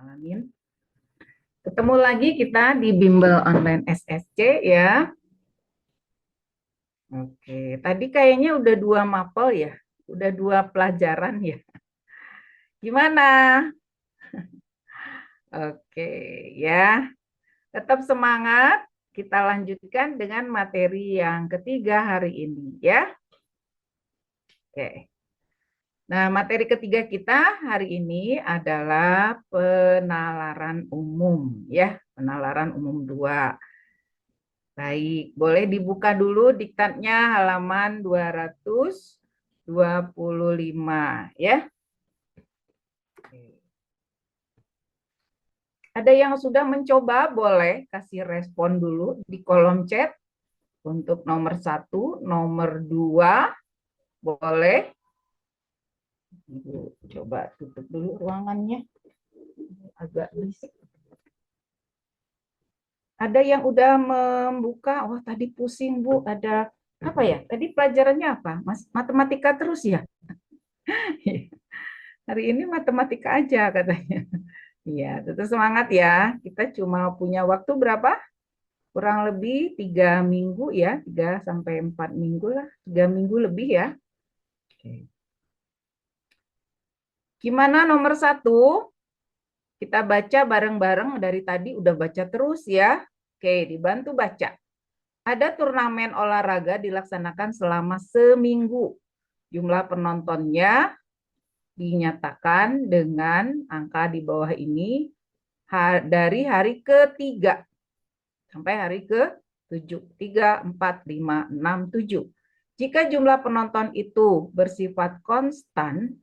alamin. Ketemu lagi kita di Bimbel Online SSC ya. Oke, tadi kayaknya udah 2 mapel ya, udah 2 pelajaran ya. Gimana? Oke ya, tetap semangat. Kita lanjutkan dengan materi yang ketiga hari ini ya. Oke. Nah, materi ketiga kita hari ini adalah penalaran umum ya, penalaran umum 2. Baik, boleh dibuka dulu diktatnya halaman 225 ya. Ada yang sudah mencoba, boleh kasih respon dulu di kolom chat. Untuk nomor 1, nomor 2, boleh. Ibu coba tutup dulu ruangannya. Agak berisik. Ada yang udah membuka, oh tadi pusing Bu, ada apa ya? Tadi pelajarannya apa? Matematika terus ya? Hari ini matematika aja katanya. Iya, tetap semangat ya. Kita cuma punya waktu berapa? Kurang lebih 3 minggu ya, 3 sampai 4 minggu lah, 3 minggu lebih ya. Oke. Gimana nomor 1? Kita baca bareng-bareng dari tadi udah baca terus ya. Oke, dibantu baca. Ada turnamen olahraga dilaksanakan selama seminggu. Jumlah penontonnya dinyatakan dengan angka di bawah ini dari hari ketiga sampai hari ke-7. 3, 4, 5, 6, 7. Jika jumlah penonton itu bersifat konstan,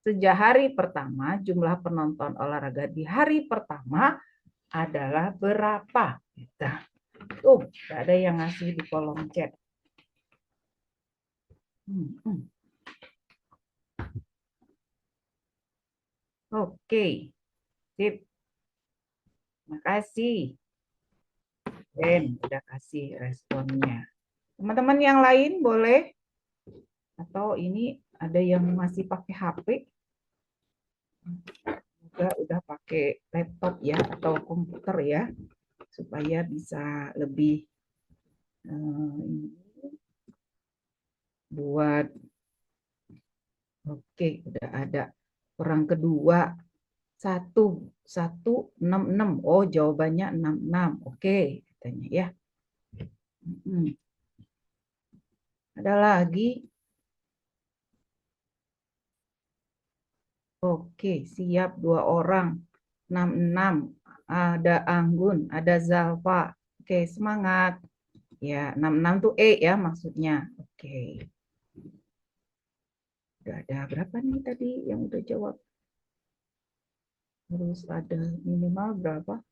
sejak hari pertama, jumlah penonton olahraga di hari pertama adalah berapa? Tuh, ada yang ngasih di kolom chat. Oke, sip. Makasih. Ben, udah kasih responnya. Teman-teman yang lain boleh? Atau ini ada yang masih pakai HP? Udah pakai laptop ya atau komputer ya supaya bisa lebih buat. Oke, udah ada. Orang kedua 166. Oh, jawabannya 66. Oke, katanya ya. Ada lagi. Oke, siap 2 orang. 66. Ada Anggun, ada Zalfa. Oke, semangat. Ya, 66 tuh E ya maksudnya. Oke. Udah ada berapa nih tadi yang udah jawab? Harus ada minimal berapa?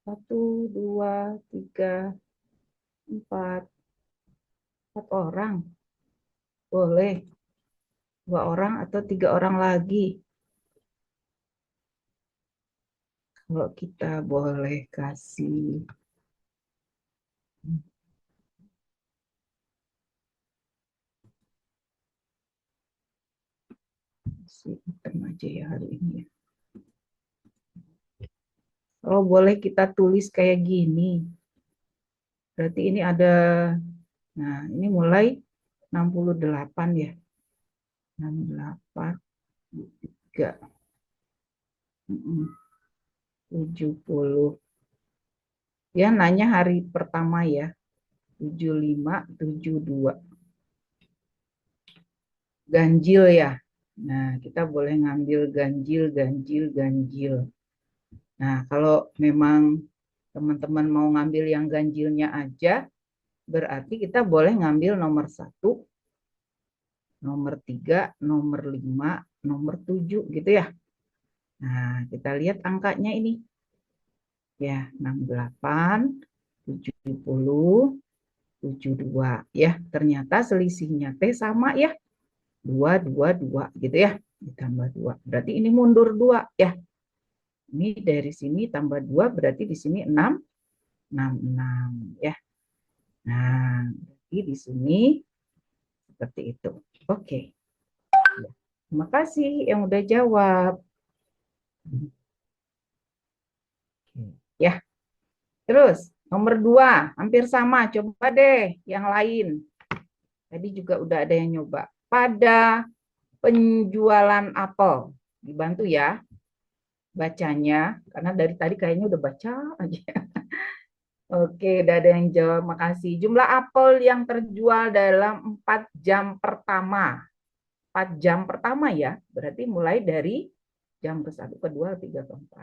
1, 2, 3, 4. 4 orang. Boleh. 2 orang atau 3 orang lagi. Kalau kita boleh kasih hitam aja ya hari ini ya. Kalau boleh kita tulis kayak gini. Berarti ini ada, nah ini mulai 68 ya. 68, 3, 70. Ya, nanya hari pertama ya. 75, 72. Ganjil ya. Nah, kita boleh ngambil ganjil, ganjil, ganjil. Nah, kalau memang teman-teman mau ngambil yang ganjilnya aja, berarti kita boleh ngambil nomor 1, nomor 3, nomor 5, nomor 7 gitu ya. Nah, kita lihat angkanya ini. Ya, 68, 70, 72. Ya, ternyata selisihnya T sama ya. 2, 2, 2 gitu ya. Ditambah 2. Berarti ini mundur 2 ya. Ini dari sini tambah 2 berarti di sini 6, 6, 6 ya. Nah, berarti di sini seperti itu. Oke. Terima kasih yang udah jawab. Ya. Terus nomor 2, hampir sama. Coba deh yang lain. Tadi juga udah ada yang nyoba. Pada penjualan apel. Dibantu ya bacanya. Karena dari tadi kayaknya udah baca aja. Oke, udah ada yang jawab. Makasih. Jumlah apel yang terjual dalam 4 jam pertama. 4 jam pertama ya. Berarti mulai dari jam ke-1, ke-2, ke-3, ke-4.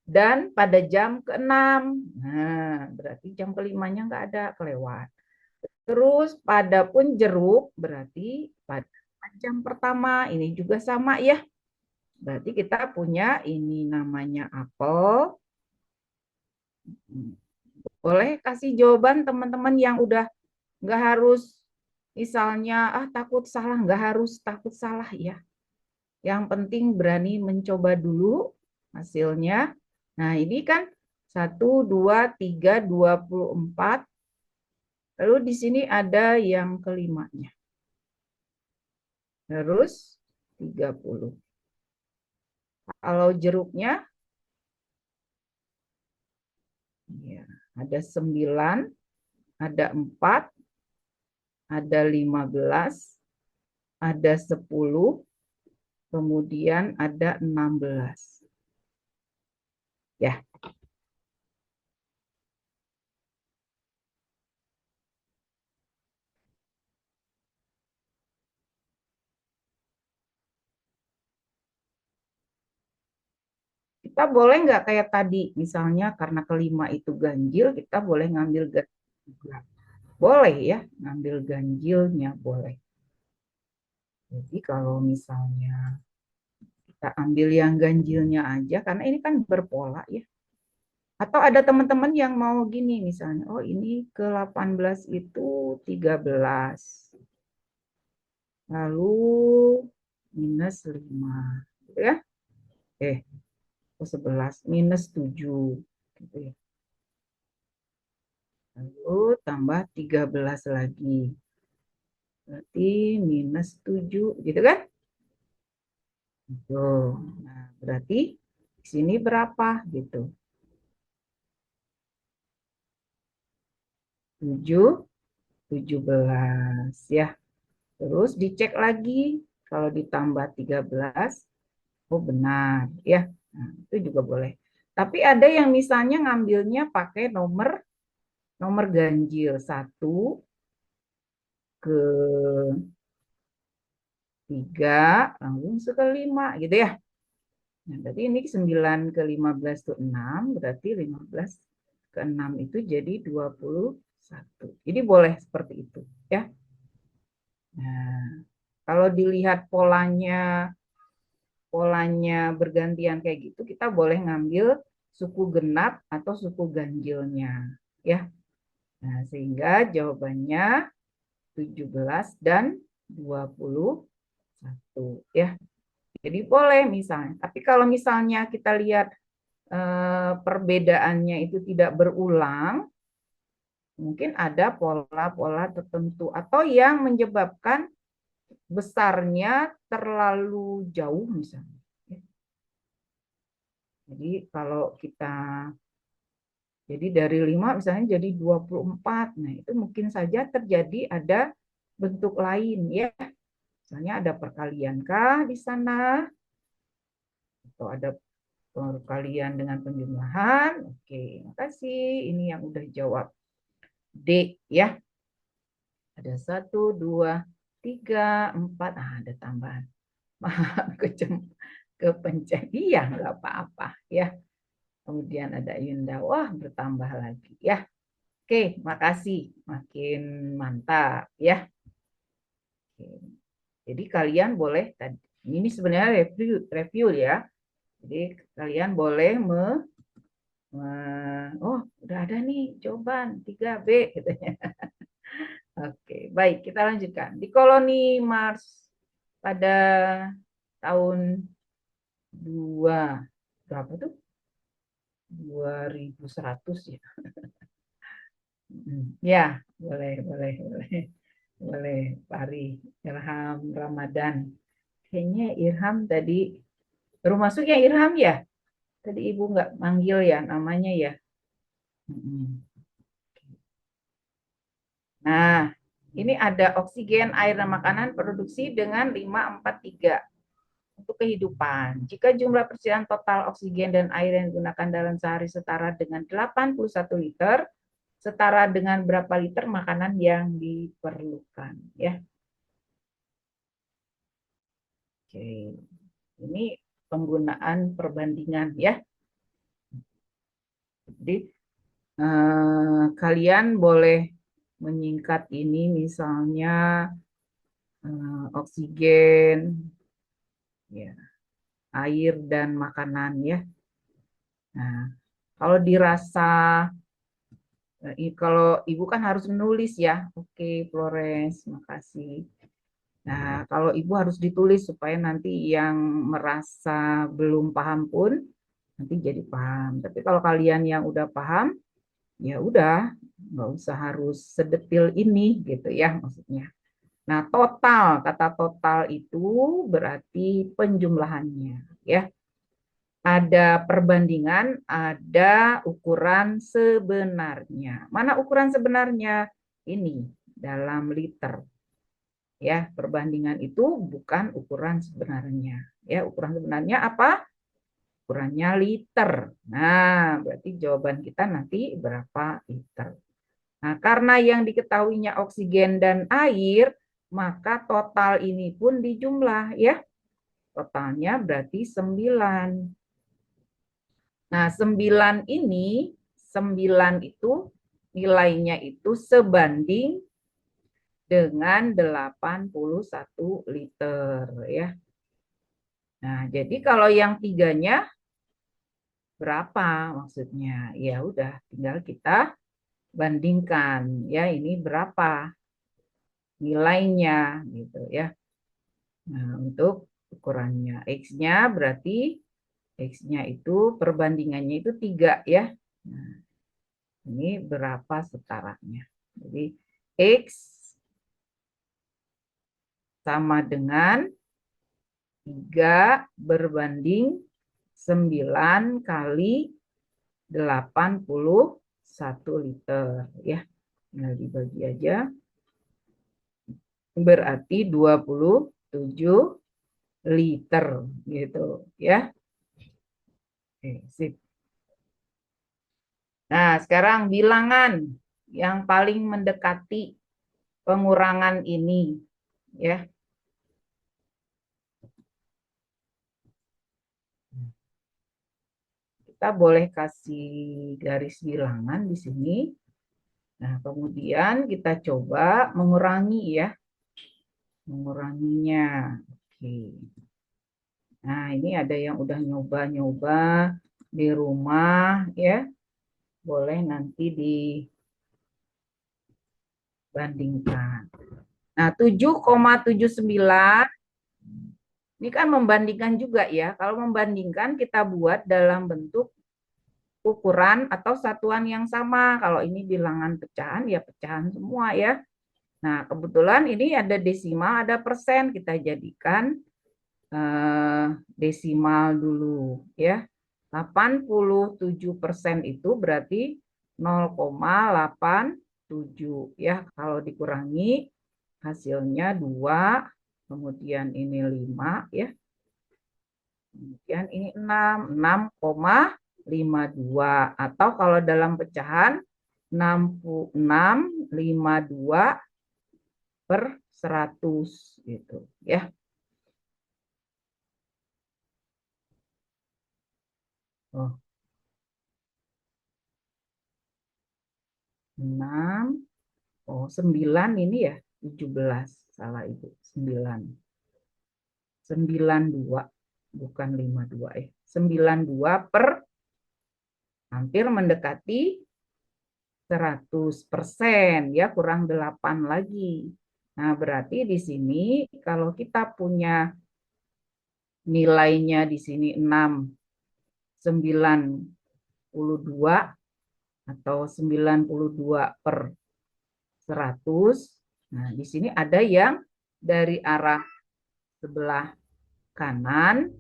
Dan pada jam ke-6. Nah, berarti jam ke-5-nya nggak ada, kelewat. Terus pada pun jeruk, berarti pada jam pertama. Ini juga sama ya. Berarti kita punya ini namanya apel. Boleh kasih jawaban teman-teman yang udah nggak harus misalnya takut salah, nggak harus takut salah ya. Yang penting berani mencoba dulu hasilnya. Nah ini kan 1, 2, 3, 24. Lalu di sini ada yang kelimanya. Terus 30. Kalau jeruknya ya, ada 9, ada 4, ada 15, ada 10, kemudian ada 16. Ya. Kita boleh nggak kayak tadi, misalnya karena kelima itu ganjil, kita boleh ngambil ganjil juga. Boleh ya, ngambil ganjilnya boleh. Jadi kalau misalnya kita ambil yang ganjilnya aja, karena ini kan berpola ya. Atau ada teman-teman yang mau gini misalnya, oh ini ke 18 itu 13. Lalu minus 5. Gitu ya. Ke 11 minus 7. Gitu ya. Lalu tambah 13 lagi. Berarti minus 7, gitu kan? Tuh. Nah, berarti di sini berapa gitu? 7, 17 ya. Terus dicek lagi kalau ditambah 13, oh benar ya. Nah, itu juga boleh. Tapi ada yang misalnya ngambilnya pakai nomor ganjil 1 ke 3 langsung ke 5 gitu ya. Nah, berarti ini 9 ke 15 itu 6, berarti 15 ke 6 itu jadi 21. Jadi boleh seperti itu ya. Nah, kalau dilihat polanya bergantian kayak gitu, kita boleh ngambil suku genap atau suku ganjilnya ya. Nah, sehingga jawabannya 17 dan 21 ya. Jadi boleh misalnya. Tapi kalau misalnya kita lihat perbedaannya itu tidak berulang, mungkin ada pola-pola tertentu atau yang menyebabkan besarnya terlalu jauh misalnya. Jadi kalau kita jadi dari 5 misalnya jadi 24. Nah, itu mungkin saja terjadi ada bentuk lain ya. Misalnya ada perkalian kah di sana atau ada perkalian dengan penjumlahan. Oke, makasih. Ini yang udah jawab D ya. Ada 1, 2, 3, 4. Ada tambahan. Maaf, kepencet. Iya, nggak apa-apa ya. Kemudian ada Yunda. Wah, bertambah lagi ya. Oke, makasih. Makin mantap ya. Oke. Jadi kalian boleh tadi. Ini sebenarnya review ya. Jadi kalian boleh oh, udah ada nih jawaban 3B katanya. Oke, baik, kita lanjutkan. Di koloni Mars pada tahun 2 berapa tuh? 2100 ya. Ya, boleh, boleh, boleh. Boleh, Pari, Irham, Ramadan. Kayaknya Irham tadi baru masuk ya Irham ya? Tadi Ibu nggak manggil ya namanya ya. Nah, ini ada oksigen, air, dan makanan produksi dengan 543 untuk kehidupan. Jika jumlah persediaan total oksigen dan air yang digunakan dalam sehari setara dengan 81 liter, setara dengan berapa liter makanan yang diperlukan, ya. Oke. Ini penggunaan perbandingan, ya. Jadi kalian boleh menyingkat ini misalnya oksigen, ya, air dan makanan, ya. Nah, kalau dirasa kalau Ibu kan harus menulis ya. Oke, Flores, makasih. Nah, kalau Ibu harus ditulis supaya nanti yang merasa belum paham pun nanti jadi paham. Tapi kalau kalian yang udah paham, ya udah, nggak usah harus sedetil ini gitu ya maksudnya. Nah, total, kata total itu berarti penjumlahannya ya. Ada perbandingan, ada ukuran sebenarnya. Mana ukuran sebenarnya? Ini dalam liter. Ya, perbandingan itu bukan ukuran sebenarnya. Ya, ukuran sebenarnya apa? Ukurannya liter. Nah, berarti jawaban kita nanti berapa liter. Nah, karena yang diketahuinya oksigen dan air, maka total ini pun dijumlah ya. Totalnya berarti 9. Nah, 9 itu nilainya itu sebanding dengan 81 liter ya. Nah, jadi kalau yang tiganya berapa maksudnya? Ya udah, tinggal kita bandingkan ya, ini berapa nilainya gitu ya. Nah, untuk ukurannya X-nya berarti X-nya itu perbandingannya itu 3 ya. Nah, ini berapa setaranya. Jadi X sama dengan 3 berbanding 9 kali 81 liter ya. Nah, dibagi aja. Berarti 27 liter gitu ya. Oke, sip. Nah, sekarang bilangan yang paling mendekati pengurangan ini ya. Kita boleh kasih garis bilangan di sini. Nah, kemudian kita coba mengurangi ya. Menguranginya. Oke. Nah, ini ada yang udah nyoba-nyoba di rumah ya. Boleh nanti dibandingkan. Nah, 7,79 ini kan membandingkan juga ya. Kalau membandingkan kita buat dalam bentuk ukuran atau satuan yang sama. Kalau ini bilangan pecahan ya pecahan semua ya. Nah, kebetulan ini ada desimal, ada persen. Kita jadikan desimal dulu ya. 87% itu berarti 0,87 ya. Kalau dikurangi hasilnya 2, kemudian ini 5 ya. Kemudian ini 6,52 atau kalau dalam pecahan 66,52 per 100 gitu ya. Oh, 6, 9 ini ya, 17, salah Ibu, 9. 92, bukan 52 ya. 92 per hampir mendekati 100% ya, kurang 8 lagi. Nah, berarti di sini kalau kita punya nilainya di sini 6,92 atau 92 per 100. Nah, di sini ada yang dari arah sebelah kanan,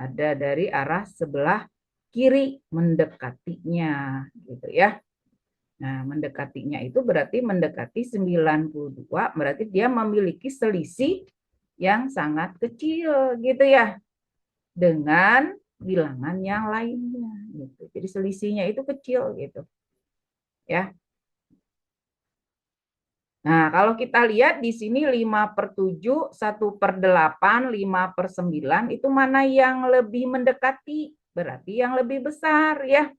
ada dari arah sebelah kiri mendekatinya gitu ya. Nah, mendekatinya itu berarti mendekati 92, berarti dia memiliki selisih yang sangat kecil gitu ya dengan bilangan yang lainnya gitu. Jadi selisihnya itu kecil gitu. Ya. Nah, kalau kita lihat di sini 5/7, 1/8, 5/9 itu mana yang lebih mendekati? Berarti yang lebih besar ya.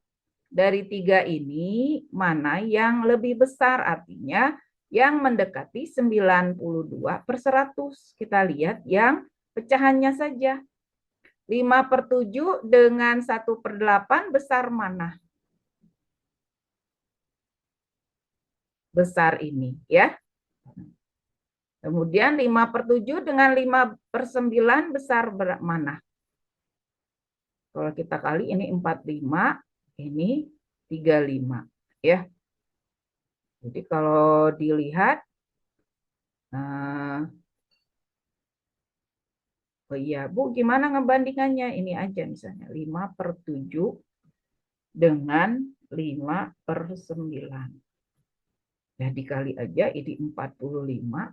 Dari tiga ini mana yang lebih besar? Artinya yang mendekati 92/100. Kita lihat yang pecahannya saja. 5/7 dengan 1/8 besar mana? Besar ini ya. Kemudian 5/7 dengan 5/9 besar mana? Kalau kita kali ini 45, ini 35 ya. Jadi kalau dilihat oh iya, Bu, gimana ngebandingannya? Ini aja misalnya 5/7 dengan 5/9. Ya dikali aja ini 45,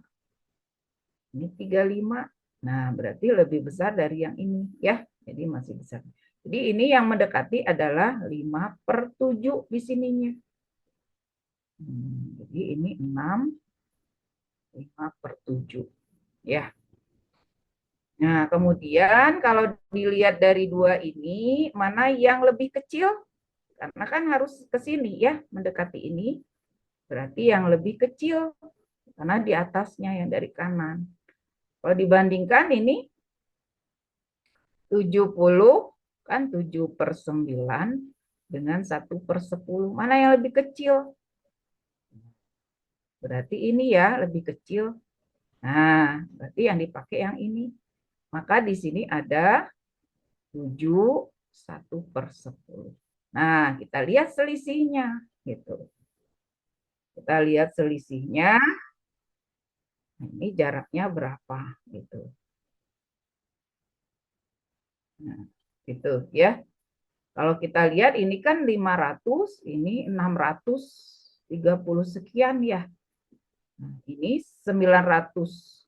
ini 35. Nah, berarti lebih besar dari yang ini ya. Jadi masih besar. Jadi ini yang mendekati adalah 5/7 di sininya. Jadi ini 6, 5/7 ya. Nah, kemudian kalau dilihat dari dua ini, mana yang lebih kecil? Karena kan harus ke sini ya, mendekati ini. Berarti yang lebih kecil, karena di atasnya yang dari kanan. Kalau dibandingkan ini 70, kan 7/9 dengan 1/10. Mana yang lebih kecil? Berarti ini ya, lebih kecil. Nah, berarti yang dipakai yang ini. Maka di sini ada 7, 1/10. Nah, kita lihat selisihnya. Gitu. Kita lihat selisihnya. Ini jaraknya berapa? Gitu. Nah, itu ya. Kalau kita lihat ini kan 500, ini 630 sekian ya. Nah, ini 900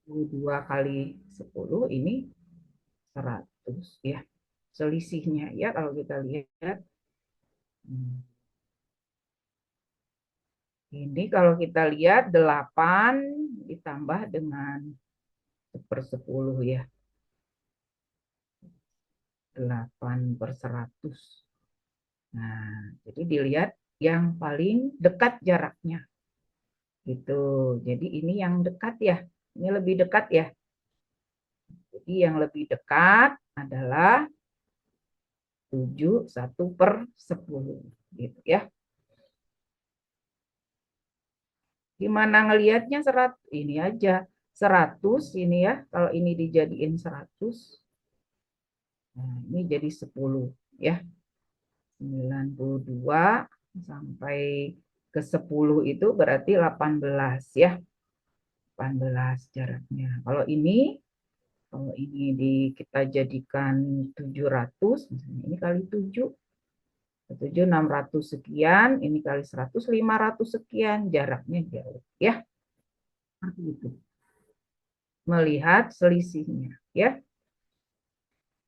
2 kali 10 ini 100 ya. Selisihnya ya kalau kita lihat. Ini kalau kita lihat 8 ditambah dengan 1/10 ya. 8/100. Nah, jadi dilihat yang paling dekat jaraknya. Gitu. Jadi ini yang dekat ya. Ini lebih dekat ya. Jadi yang lebih dekat adalah 7, 1/10. Gitu ya. Gimana ngelihatnya 100? Ini aja. 100 ini ya. Kalau ini dijadiin 100. Nah, ini jadi 10 ya. 92 sampai ke 10 itu berarti 18 ya. 18 jaraknya. Kalau ini kita jadikan 700, misalnya ini kali 7, 7 600 sekian, ini kali 100 500 sekian, jaraknya jauh ya. Seperti itu. Melihat selisihnya ya.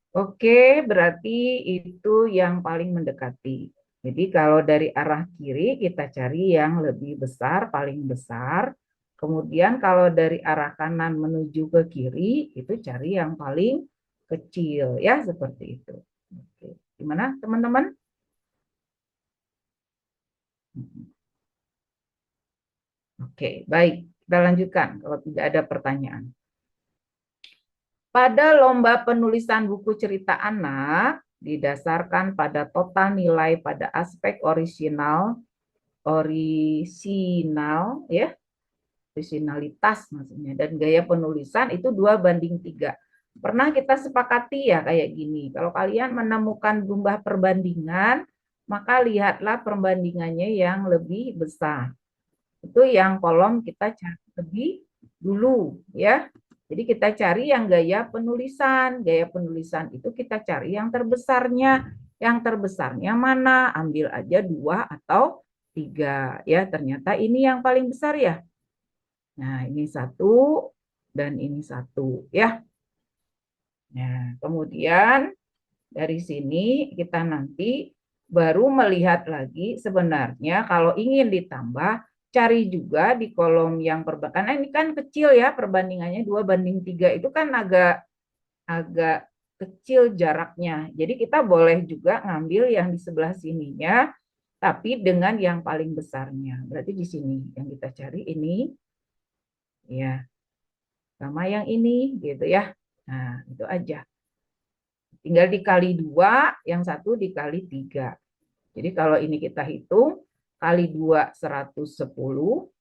Oke, berarti itu yang paling mendekati. Jadi kalau dari arah kiri kita cari yang lebih besar, paling besar. Kemudian kalau dari arah kanan menuju ke kiri, itu cari yang paling kecil ya, seperti itu. Oke. Gimana teman-teman? Oke, baik. Kita lanjutkan kalau tidak ada pertanyaan. Pada lomba penulisan buku cerita anak, didasarkan pada total nilai pada aspek orisinalitas maksudnya, dan gaya penulisan itu 2/3. Pernah kita sepakati ya kayak gini, kalau kalian menemukan jumlah perbandingan, maka lihatlah perbandingannya yang lebih besar. Itu yang kolom kita cari lebih dulu ya. Jadi kita cari yang gaya penulisan. Gaya penulisan itu kita cari yang terbesarnya. Yang terbesarnya mana? Ambil aja 2 atau 3. Ya, ternyata ini yang paling besar ya. Nah, ini 1 dan ini 1 ya. Nah, kemudian dari sini kita nanti baru melihat lagi sebenarnya kalau ingin ditambah, cari juga di kolom yang perbandingan. Karena ini kan kecil ya perbandingannya 2:3 itu kan agak agak kecil jaraknya. Jadi kita boleh juga ngambil yang di sebelah sininya, tapi dengan yang paling besarnya. Berarti di sini yang kita cari ini, ya, sama yang ini, gitu ya. Nah, itu aja. Tinggal dikali 2, yang satu dikali 3. Jadi kalau ini kita hitung, kali 2 110,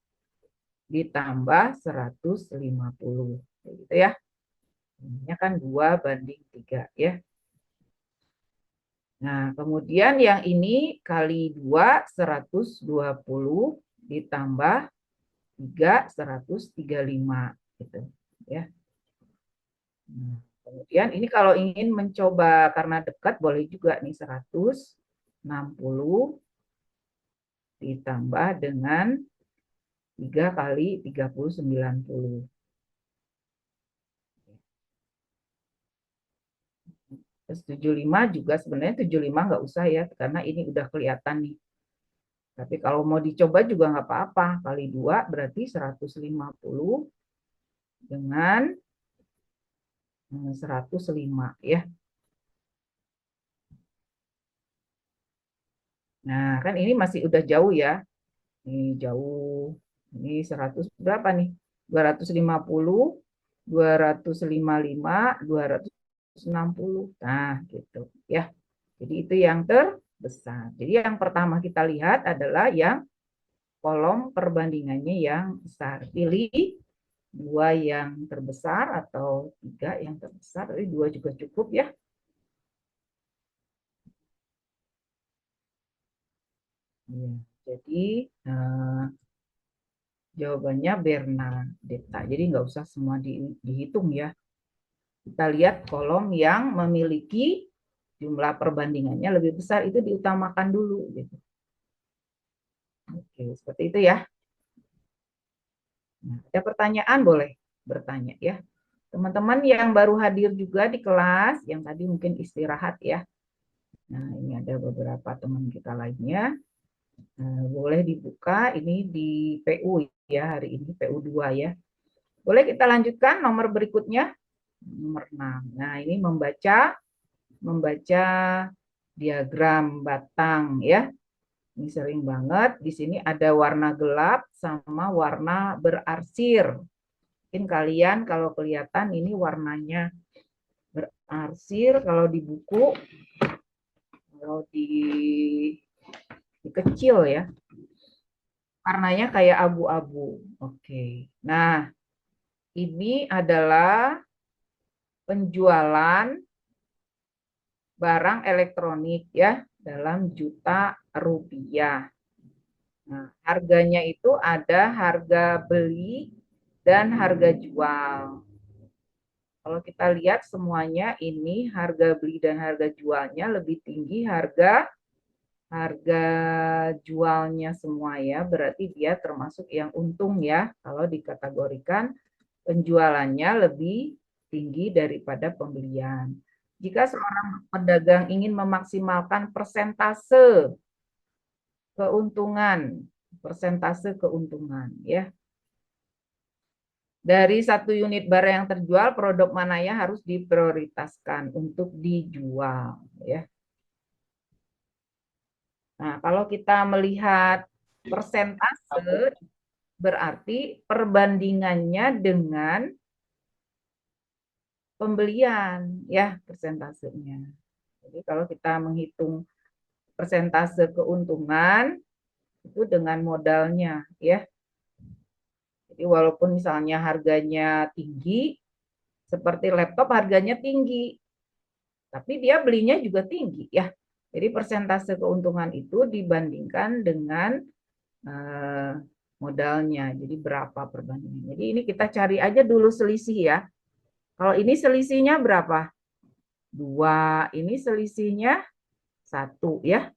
ditambah 150. Gitu ya. Ini kan 2:3 ya. Nah, kemudian yang ini kali 2 120 ditambah 3 135 gitu ya. Nah, kemudian ini kalau ingin mencoba karena dekat boleh juga nih 160 ditambah dengan 3 kali 30 90. Terus 75 juga sebenarnya 75 nggak usah ya karena ini udah kelihatan nih. Tapi kalau mau dicoba juga nggak apa-apa. Kali 2 berarti 150 dengan 105 ya. Nah, kan ini masih udah jauh ya. Ini jauh. Ini 100 berapa nih? 250, 255, 260. Nah, gitu ya. Jadi itu yang terbesar. Jadi yang pertama kita lihat adalah yang kolom perbandingannya yang besar. Pilih 2 yang terbesar atau 3 yang terbesar. Tapi 2 juga cukup ya. Ya, jadi jawabannya Bernadetta. Jadi nggak usah semua dihitung ya. Kita lihat kolom yang memiliki jumlah perbandingannya lebih besar itu diutamakan dulu. Gitu. Oke, seperti itu ya. Nah, ada pertanyaan boleh bertanya ya. Teman-teman yang baru hadir juga di kelas, yang tadi mungkin istirahat ya. Nah, ini ada beberapa teman kita lainnya. Boleh dibuka ini di PU ya, hari ini PU 2 ya. Boleh kita lanjutkan nomor berikutnya, nomor 6. Nah, ini membaca diagram batang ya. Ini sering banget. Di sini ada warna gelap sama warna berarsir. Mungkin kalian kalau kelihatan ini warnanya berarsir kalau di buku, kalau di kecil ya. Warnanya kayak abu-abu. Oke. Nah, ini adalah penjualan barang elektronik ya dalam juta rupiah. Nah, harganya itu ada harga beli dan harga jual. Kalau kita lihat semuanya ini harga beli dan harga jualnya lebih tinggi harga jualnya semua ya. Berarti dia termasuk yang untung ya kalau dikategorikan penjualannya lebih tinggi daripada pembelian. Jika seorang pedagang ingin memaksimalkan keuntungan, persentase keuntungan ya. Dari 1 unit barang yang terjual, produk mana yang harus diprioritaskan untuk dijual ya. Nah, kalau kita melihat persentase berarti perbandingannya dengan pembelian ya persentasenya. Jadi kalau kita menghitung persentase keuntungan itu dengan modalnya ya. Jadi walaupun misalnya harganya tinggi, seperti laptop harganya tinggi, tapi dia belinya juga tinggi ya. Jadi persentase keuntungan itu dibandingkan dengan modalnya. Jadi berapa perbandingan. Jadi ini kita cari aja dulu selisih ya. Kalau ini selisihnya berapa? 2. Ini selisihnya 1 ya.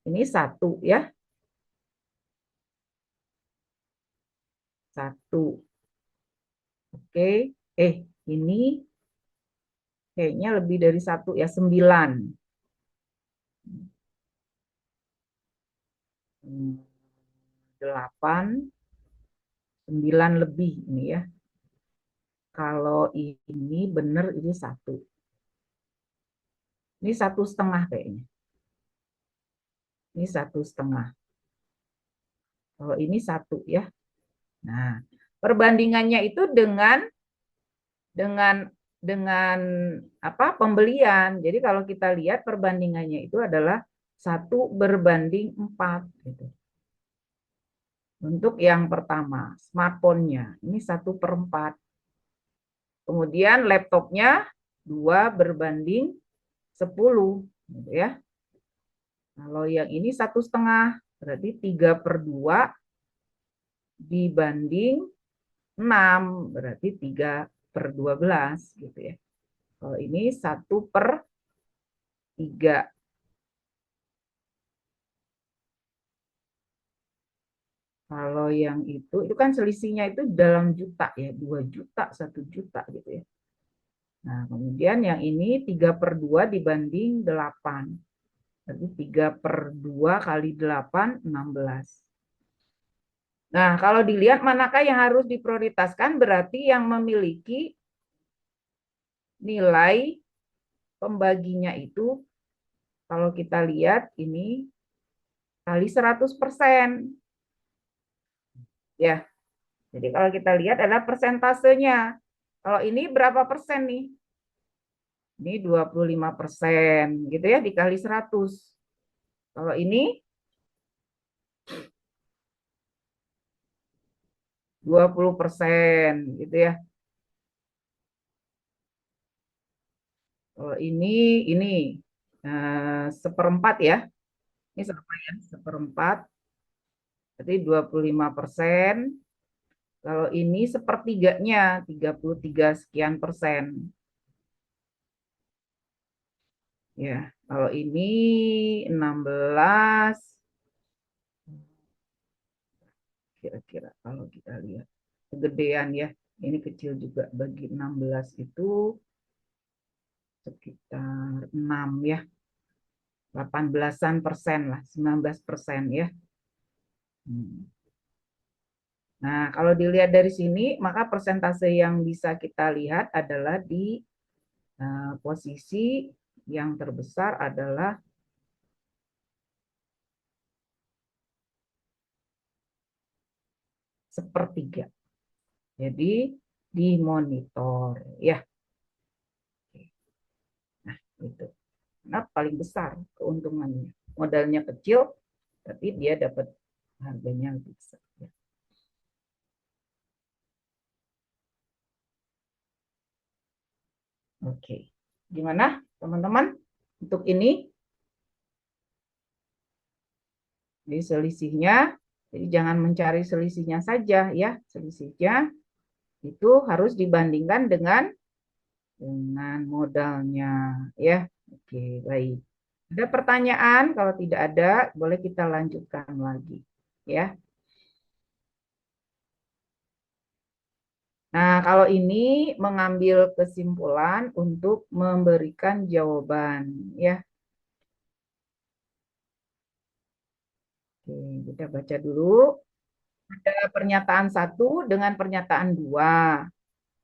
Ini 1 ya. 1. Oke. Ini kayaknya lebih dari 1 ya. 9. 8. 9 lebih ini ya. Kalau ini benar ini 1. Ini 1,5 kayaknya. Ini 1,5. Kalau ini 1 ya. Nah, perbandingannya itu dengan apa? Pembelian. Jadi kalau kita lihat perbandingannya itu adalah 1:4 gitu. Untuk yang pertama, smartphone-nya ini 1/4. Kemudian laptopnya 2:10 gitu ya. Kalau yang ini 1,5 berarti 3/2 dibanding 6 berarti 3/12 gitu ya. Kalau ini 1/3. Kalau yang itu kan selisihnya itu dalam juta ya, 2 juta, 1 juta gitu ya. Nah, kemudian yang ini 3/2 dibanding 8. Berarti 3/2 kali 8, 16. Nah, kalau dilihat manakah yang harus diprioritaskan, berarti yang memiliki nilai pembaginya itu, kalau kita lihat ini kali 100%. Ya, jadi kalau kita lihat adalah persentasenya. Kalau ini berapa persen nih? Ini 25% gitu ya, dikali 100. Kalau ini 20% gitu ya. Kalau ini 1/4 ya. Ini sama ya, 1/4. Berarti 25%. Kalau ini 1/3-nya, 33 sekian persen. Ya, kalau ini 16. Kira-kira kalau kita lihat kegedean ya, ini kecil juga, bagi 16 itu sekitar 6 ya, 18-an persen lah, 19% ya. Nah, kalau dilihat dari sini, maka persentase yang bisa kita lihat adalah di posisi yang terbesar adalah 1/3. Jadi dimonitor ya. Nah, itu. Nah, paling besar keuntungannya. Modalnya kecil, tapi dia dapat harganya lebih besar. Oke, gimana teman-teman untuk ini? Jadi selisihnya, jadi jangan mencari selisihnya saja ya, selisihnya itu harus dibandingkan dengan modalnya ya. Oke, baik. Ada pertanyaan? Kalau tidak ada, boleh kita lanjutkan lagi ya. Nah, kalau ini mengambil kesimpulan untuk memberikan jawaban ya. Oke, kita baca dulu. Ada pernyataan 1 dengan pernyataan 2.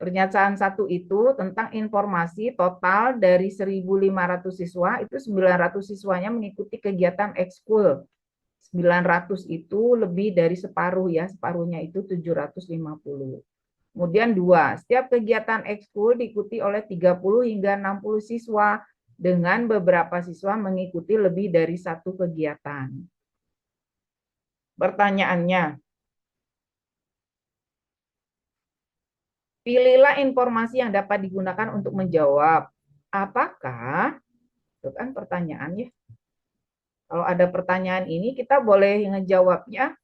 Pernyataan 1 itu tentang informasi total dari 1.500 siswa, itu 900 siswanya mengikuti kegiatan ekskul. 900 itu lebih dari separuh ya, separuhnya itu 750. Kemudian 2, setiap kegiatan ekskul diikuti oleh 30 hingga 60 siswa dengan beberapa siswa mengikuti lebih dari satu kegiatan. Pertanyaannya, pilihlah informasi yang dapat digunakan untuk menjawab. Apakah, itu kan pertanyaannya. Kalau ada pertanyaan ini, kita boleh ngejawabnya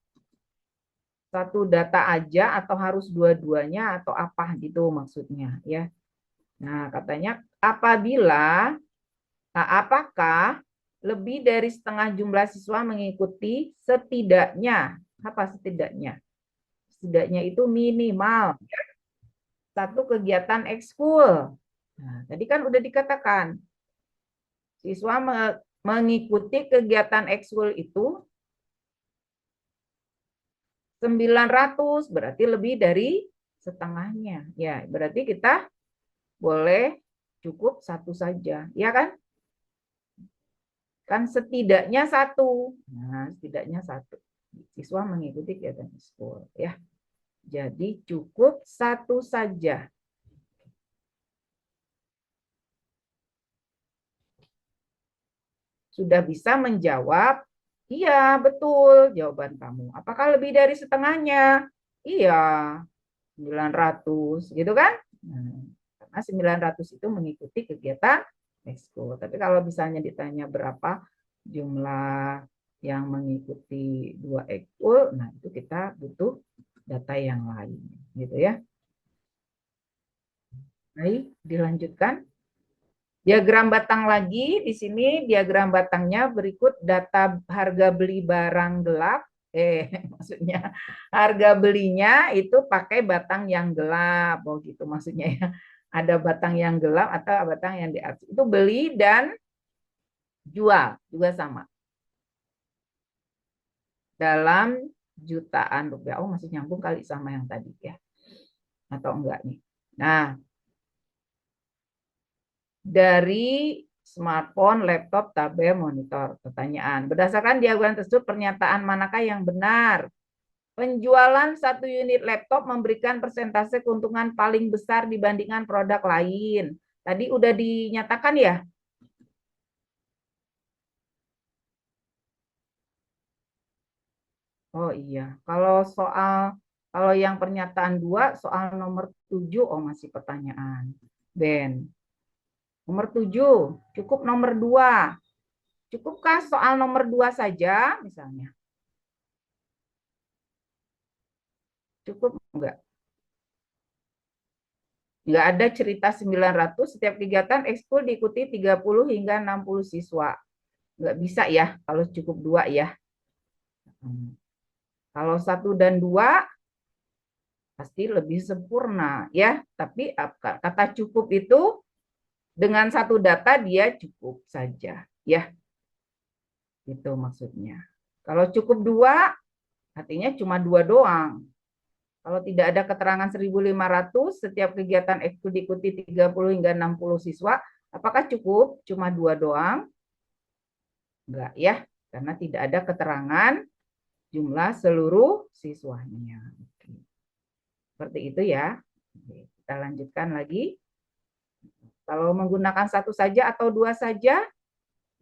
satu data aja atau harus dua-duanya atau apa gitu maksudnya ya. Nah, katanya apakah lebih dari setengah jumlah siswa mengikuti setidaknya, apa setidaknya? Setidaknya itu minimal satu kegiatan ekskul. Nah, tadi kan udah dikatakan, siswa mengikuti kegiatan ekskul itu 900, berarti lebih dari setengahnya. Ya, berarti kita boleh cukup satu saja, ya kan? Kan setidaknya satu. Nah, setidaknya satu. Siswa mengikuti kegiatan ekskul, ya. Jadi cukup satu saja. Sudah bisa menjawab, iya betul jawaban kamu. Apakah lebih dari setengahnya? Iya, 900 gitu kan? Nah, karena 900 itu mengikuti kegiatan ekskul. Tapi kalau misalnya ditanya berapa jumlah yang mengikuti dua ekskul, nah itu kita butuh data yang lain, gitu ya. Baik, dilanjutkan. Diagram batang lagi, di sini diagram batangnya berikut data harga beli barang gelap. Maksudnya harga belinya itu pakai batang yang gelap. Oh gitu maksudnya ya. Ada batang yang gelap atau batang yang di atas. Itu beli dan jual juga sama. Dalam jutaan rupiah. Oh masih nyambung kali sama yang tadi ya. Atau enggak nih. Nah, dari smartphone, laptop, tablet, monitor. Pertanyaan, berdasarkan diagram tersebut pernyataan manakah yang benar? Penjualan satu unit laptop memberikan persentase keuntungan paling besar dibandingkan produk lain. Tadi udah dinyatakan ya? Oh iya, kalau yang pernyataan dua soal nomor 7, oh masih pertanyaan. Ben, nomor 7, cukup nomor 2. Cukupkah soal nomor 2 saja misalnya? Cukup enggak? Enggak ada cerita 900, setiap kegiatan ekskul diikuti 30 hingga 60 siswa. Enggak bisa ya kalau cukup 2 ya. Kalau 1 dan 2 pasti lebih sempurna ya. Tapi kata cukup itu dengan satu data dia cukup saja ya. Itu maksudnya. Kalau cukup 2 artinya cuma 2 doang. Kalau tidak ada keterangan 1.500, setiap kegiatan ekskul diikuti 30 hingga 60 siswa, apakah cukup? Cuma 2 doang? Enggak ya, karena tidak ada keterangan jumlah seluruh siswanya. Seperti itu ya. Kita lanjutkan lagi. Kalau menggunakan satu saja atau dua saja,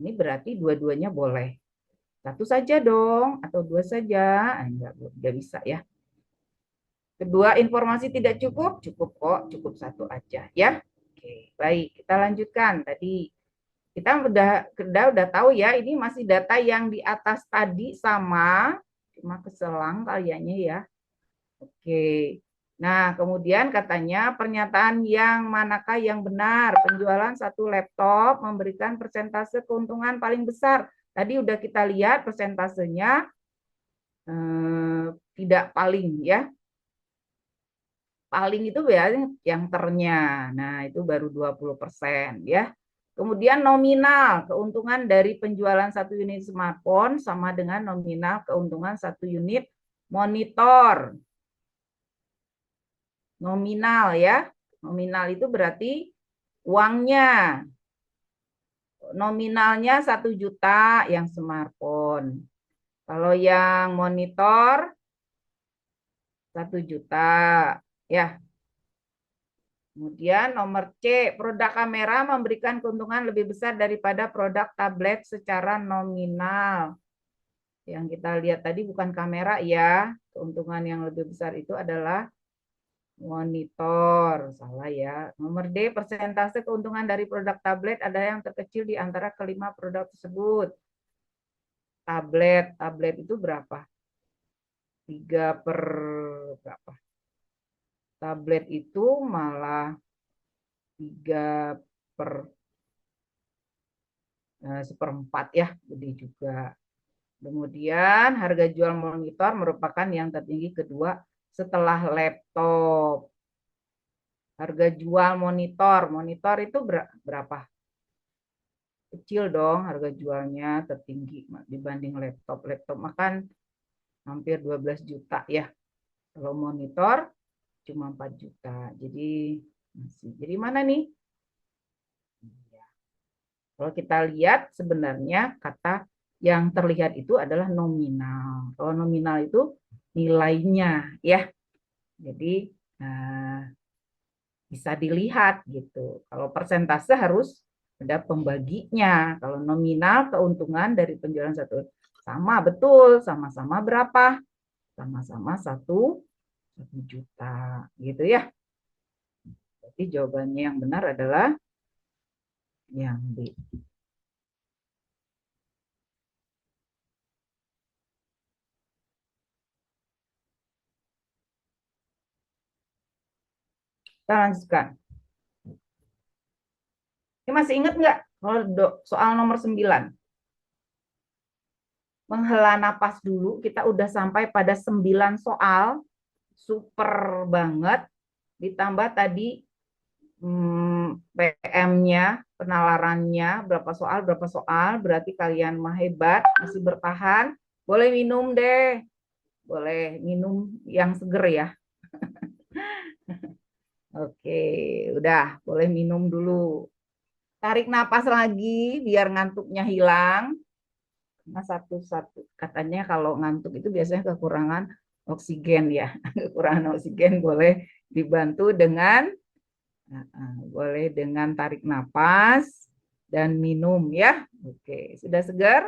ini berarti dua-duanya boleh. Satu saja dong, atau dua saja. Enggak bisa ya. Kedua, informasi tidak cukup, cukup kok, cukup satu aja ya. Oke, baik, kita lanjutkan. Tadi kita udah tahu ya, ini masih data yang di atas tadi sama, cuma keselang kayaknya ya. Oke. Nah, kemudian katanya pernyataan yang manakah yang benar? Penjualan satu laptop memberikan persentase keuntungan paling besar. Tadi udah kita lihat persentasenya tidak paling ya. Paling itu ya yang ternya. Nah, itu baru 20% ya. Kemudian nominal, keuntungan dari penjualan satu unit smartphone sama dengan nominal keuntungan satu unit monitor. Nominal ya. Nominal itu berarti uangnya. Nominalnya 1 juta yang smartphone. Kalau yang monitor 1 juta. Ya, kemudian nomor C, produk kamera memberikan keuntungan lebih besar daripada produk tablet secara nominal. Yang kita lihat tadi bukan kamera ya, keuntungan yang lebih besar itu adalah monitor. Salah ya. Nomor D, persentase keuntungan dari produk tablet ada yang terkecil di antara kelima produk tersebut. Tablet itu berapa? 3 per berapa? Tablet itu malah 3/4 ya, gede juga. Kemudian harga jual monitor merupakan yang tertinggi kedua setelah laptop. Harga jual monitor, monitor itu berapa? Kecil dong harga jualnya, tertinggi dibanding laptop. Laptop makan hampir 12 juta ya. Kalau monitor cuma 4 juta. Jadi mana nih? Kalau kita lihat sebenarnya kata yang terlihat itu adalah nominal. Kalau nominal itu nilainya ya. Jadi bisa dilihat gitu. Kalau persentase harus ada pembaginya. Kalau nominal keuntungan dari penjualan satu sama betul, sama-sama berapa? Sama-sama 1 juta gitu ya. Jadi jawabannya yang benar adalah yang B. Kita lanjutkan. Ini masih ingat nggak soal nomor 9? Menghela napas dulu, kita udah sampai pada 9 soal. Super banget. Ditambah tadi PM-nya, penalarannya, berapa soal, berarti kalian mah hebat, masih bertahan. Boleh minum deh. Boleh minum yang seger ya. Oke, udah, boleh minum dulu. Tarik napas lagi biar ngantuknya hilang. Nah, satu-satu katanya kalau ngantuk itu biasanya kekurangan oksigen ya. Kekurangan oksigen boleh dibantu dengan boleh dengan tarik napas dan minum ya. Oke, sudah segar?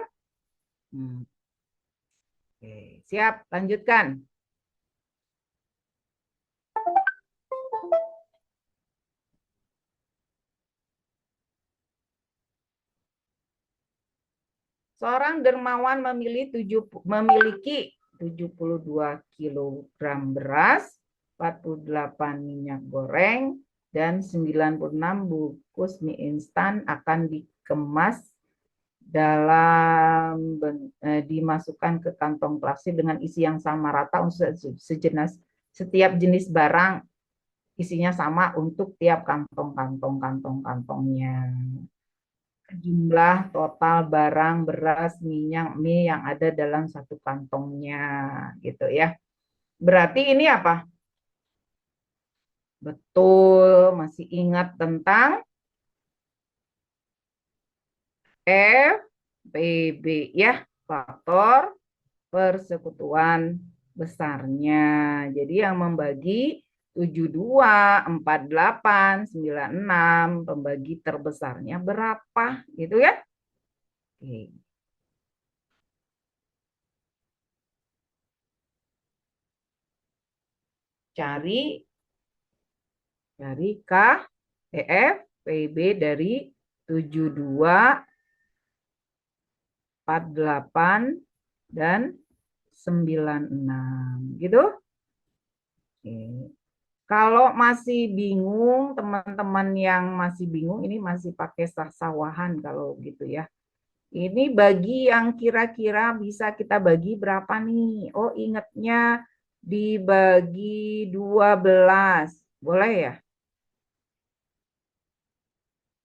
Oke, siap, lanjutkan. Seorang dermawan memiliki 72 kilogram beras, 48 minyak goreng, dan 96 bungkus mie instan akan dikemas dimasukkan ke kantong plastik dengan isi yang sama rata untuk setiap jenis barang isinya sama untuk tiap kantongnya. Jumlah total barang beras, minyak, mie yang ada dalam satu kantongnya gitu ya. Berarti ini apa? Betul, masih ingat tentang FPB ya, faktor persekutuan besarnya. Jadi yang membagi 72, 48, 96, pembagi terbesarnya berapa gitu ya. Oke. Cari K, EF, PB dari 72, 48, dan 96. Gitu? Oke. Kalau masih bingung, teman-teman yang masih bingung, ini masih pakai sawahan kalau gitu ya. Ini bagi yang kira-kira bisa kita bagi berapa nih? Oh, ingatnya dibagi 12. Boleh ya?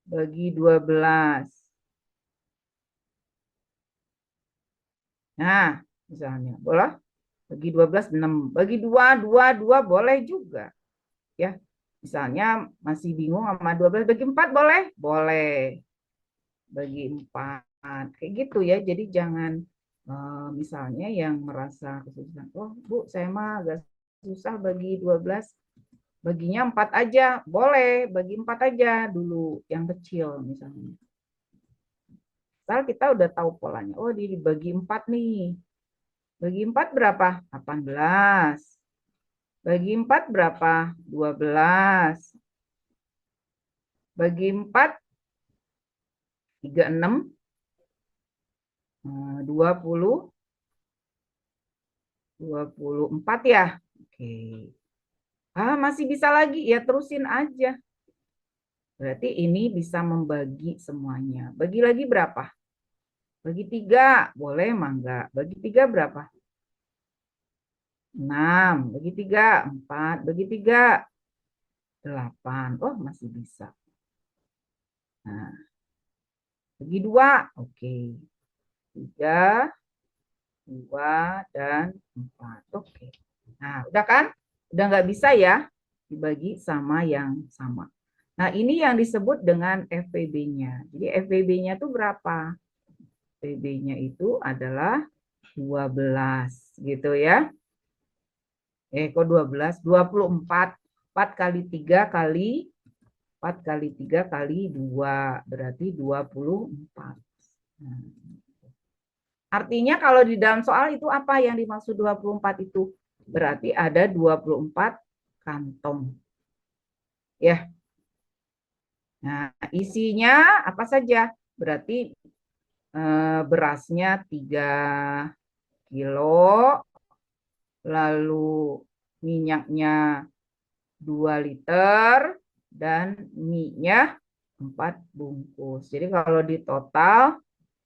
Bagi 12. Nah, misalnya, boleh? Bagi 12, 6. Bagi 2, 2, 2 boleh juga. Ya, misalnya masih bingung sama 12, bagi 4 boleh? Boleh. Bagi 4. Kayak gitu ya. Jadi jangan misalnya yang merasa kesusahan. Oh, Bu, saya mah agak susah bagi 12. Baginya 4 aja. Boleh, bagi 4 aja dulu yang kecil misalnya. Misal kita udah tahu polanya. Oh, dibagi 4 nih. Bagi 4 berapa? 18. Bagi 4 berapa? 12. Bagi 4, 36, 20, 24 ya. Oke. Masih bisa lagi ya, terusin aja. Berarti ini bisa membagi semuanya. Bagi lagi berapa? Bagi 3, boleh mangga. Bagi 3 berapa? 6. Bagi 3, 4. Bagi 3, 8. Oh, masih bisa. Nah, bagi 2, oke. 3, 2, dan 4. Oke. Nah, udah kan? Udah nggak bisa ya dibagi sama yang sama. Nah, ini yang disebut dengan FPB-nya. Jadi FPB-nya itu berapa? FPB-nya itu adalah 12 gitu ya. Kok 12? 24. 4 kali 3 kali 4 kali 3 kali 2. Berarti 24. Nah, artinya kalau di dalam soal itu apa yang dimaksud 24 itu? Berarti ada 24 kantong. Ya. Nah, isinya apa saja? Berarti berasnya 3 kilo, lalu minyaknya 2 liter, dan mie-nya 4 bungkus. Jadi kalau di total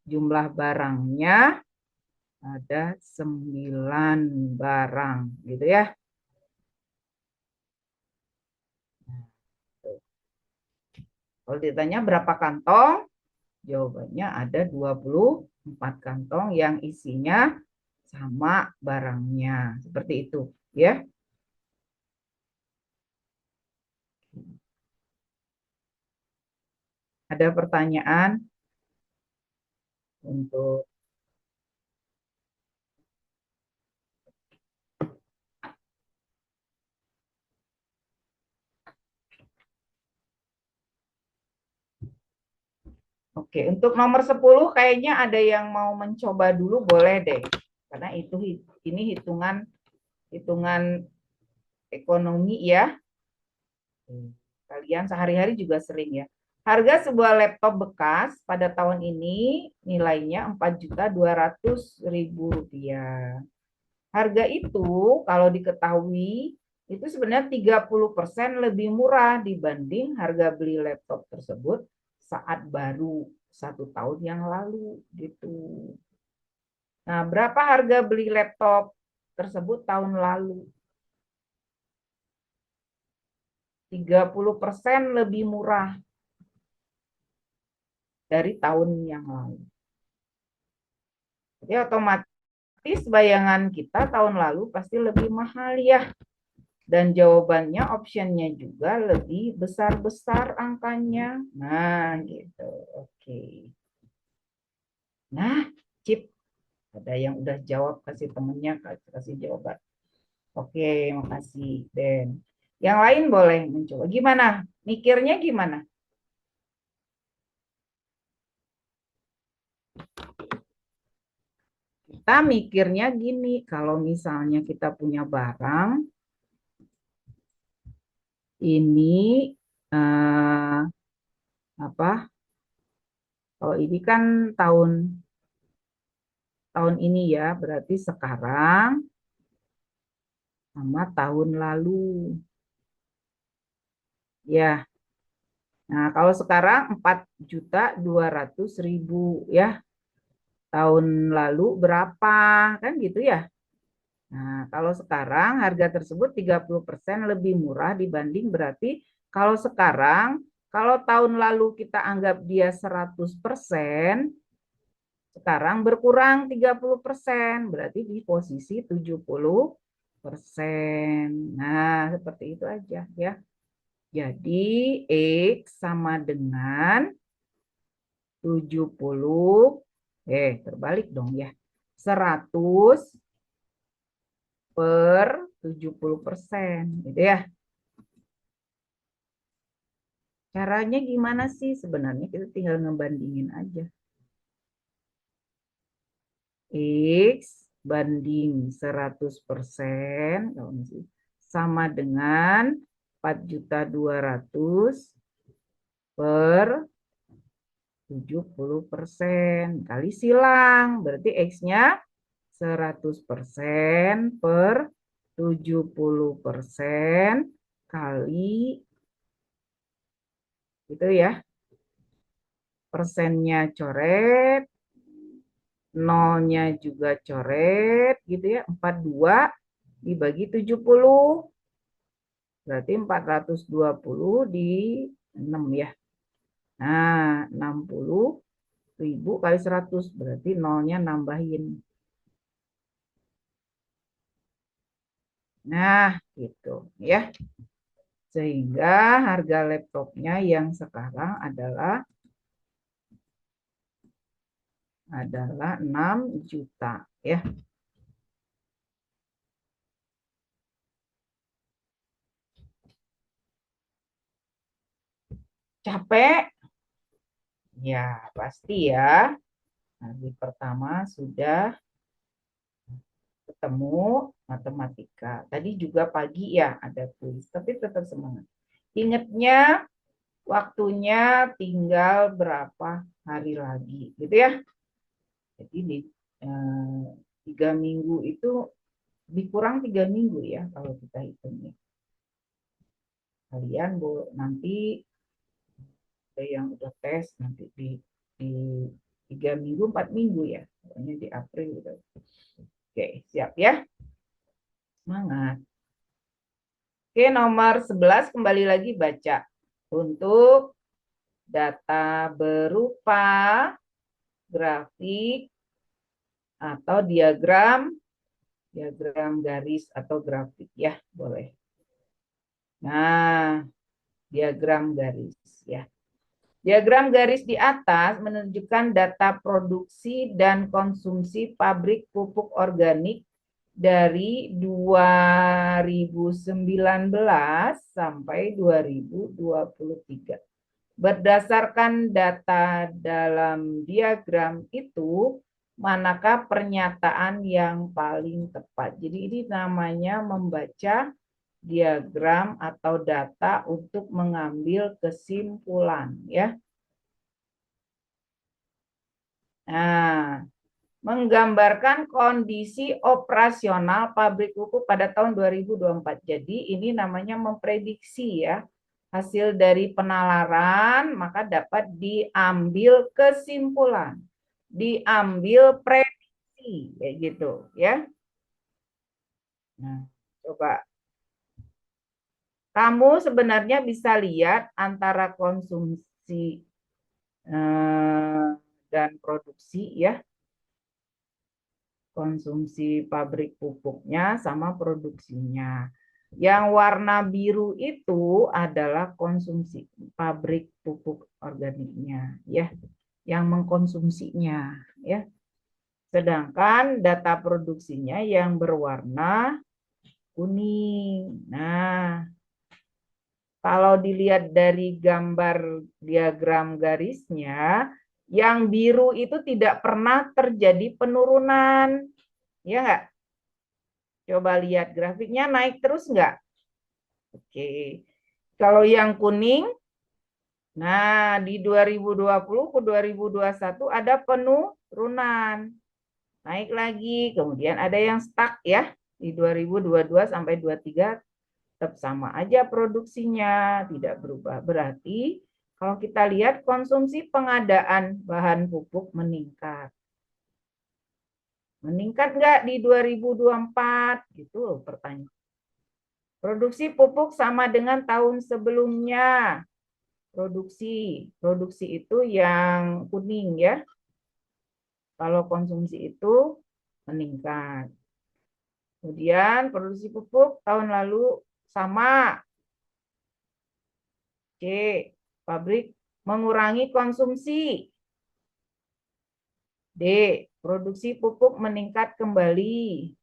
jumlah barangnya ada 9 barang gitu ya. Kalau ditanya berapa kantong, jawabannya ada 24 kantong yang isinya sama barangnya. Seperti itu ya. Ada pertanyaan untuk Oke, untuk nomor 10 kayaknya ada yang mau mencoba dulu, boleh deh. Karena itu ini hitungan hitungan ekonomi ya. Kalian sehari-hari juga sering ya. Harga sebuah laptop bekas pada tahun ini nilainya 4.200.000 rupiah. Harga itu kalau diketahui itu sebenarnya 30% lebih murah dibanding harga beli laptop tersebut saat baru 1 tahun yang lalu gitu. Nah, berapa harga beli laptop tersebut tahun lalu? 30% lebih murah dari tahun yang lalu. Jadi otomatis bayangan kita tahun lalu pasti lebih mahal ya. Dan jawabannya optionnya juga lebih besar-besar angkanya. Nah, gitu. Oke. Nah, Cip, ada yang udah jawab, kasih temennya, kasih jawaban. Oke, makasih, Den. Yang lain boleh mencoba. Gimana? Mikirnya gimana? Kita mikirnya gini, kalau misalnya kita punya barang, ini eh, apa? Kalau ini kan tahun tahun ini ya, berarti sekarang sama tahun lalu. Ya. Nah, kalau sekarang 4.200.000 ya. Tahun lalu berapa? Kan gitu ya. Nah, kalau sekarang harga tersebut 30% lebih murah dibanding, berarti kalau sekarang, kalau tahun lalu kita anggap dia 100%, sekarang berkurang 30%, berarti di posisi 70%. Nah, seperti itu aja ya. Jadi X sama dengan 70, terbalik dong ya. 100 per 70%, gitu ya. Caranya gimana sih? Sebenarnya kita tinggal ngebandingin aja. X banding 100%, sama dengan 4.200.000 per 70% kali silang. Berarti X-nya 100% per 70% kali Gitu ya. Persennya coret, nolnya juga coret gitu ya. 42 dibagi 70. Berarti 420 di 6 ya. Nah, 60.000 kali 100 berarti nolnya nambahin. Nah, gitu ya. Sehingga harga laptopnya yang sekarang adalah 6 juta ya. Capek? Ya, pasti ya. Hari pertama sudah ketemu matematika. Tadi juga pagi ya ada kuis, tapi tetap semangat. Ingatnya waktunya tinggal berapa hari lagi, gitu ya. Jadi di 3 minggu itu dikurang 3 minggu ya kalau kita hitungnya. Kalian nanti ada yang udah tes nanti di 3 minggu 4 minggu ya, pokoknya di April gitu. Oke, siap ya, semangat. Oke, nomor 11 kembali lagi baca. Untuk data berupa grafik atau diagram garis atau grafik ya, boleh. Nah, diagram garis ya. Diagram garis di atas menunjukkan data produksi dan konsumsi pabrik pupuk organik dari 2019 sampai 2023. Berdasarkan data dalam diagram itu, manakah pernyataan yang paling tepat? Jadi ini namanya membaca diagram atau data untuk mengambil kesimpulan ya. Nah, menggambarkan kondisi operasional pabrik pupuk pada tahun 2024. Jadi ini namanya memprediksi ya. Hasil dari penalaran maka dapat diambil kesimpulan, diambil prediksi kayak gitu ya. Nah, coba kamu sebenarnya bisa lihat antara konsumsi dan produksi ya. Konsumsi pabrik pupuknya sama produksinya. Yang warna biru itu adalah konsumsi pabrik pupuk organiknya ya, yang mengkonsumsinya ya. Sedangkan data produksinya yang berwarna kuning. Nah, kalau dilihat dari gambar diagram garisnya, yang biru itu tidak pernah terjadi penurunan. Ya enggak? Coba lihat grafiknya naik terus enggak? Oke. Kalau yang kuning, nah di 2020 ke 2021 ada penurunan. Naik lagi, kemudian ada yang stuck ya. Di 2022 sampai 23 tetap sama aja produksinya, tidak berubah. Berarti kalau kita lihat konsumsi pengadaan bahan pupuk meningkat. Meningkat nggak di 2024? Gitu pertanyaan. Produksi pupuk sama dengan tahun sebelumnya. Produksi itu yang kuning ya. Kalau konsumsi itu meningkat. Kemudian produksi pupuk tahun lalu sama. C. Pabrik mengurangi konsumsi. D. Produksi pupuk meningkat kembali.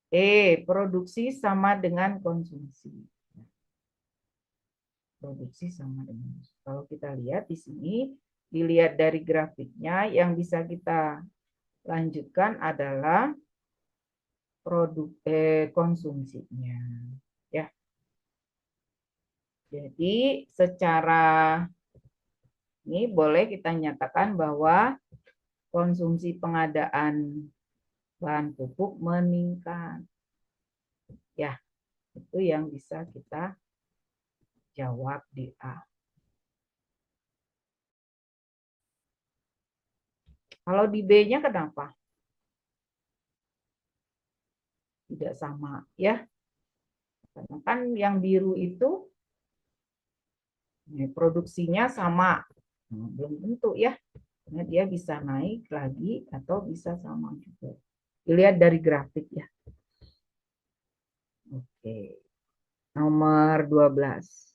E. Produksi sama dengan konsumsi. Produksi sama dengan. Kalau kita lihat di sini, dilihat dari grafiknya, yang bisa kita lanjutkan adalah konsumsinya. Ya. Jadi secara ini boleh kita nyatakan bahwa konsumsi pengadaan bahan pupuk meningkat. Ya, itu yang bisa kita jawab di A. Kalau di B-nya kenapa? Tidak sama ya. Karena kan yang biru itu produksinya sama. Belum tentu ya. Karena dia bisa naik lagi atau bisa sama juga. Dilihat dari grafik ya. Oke. Nomor 12.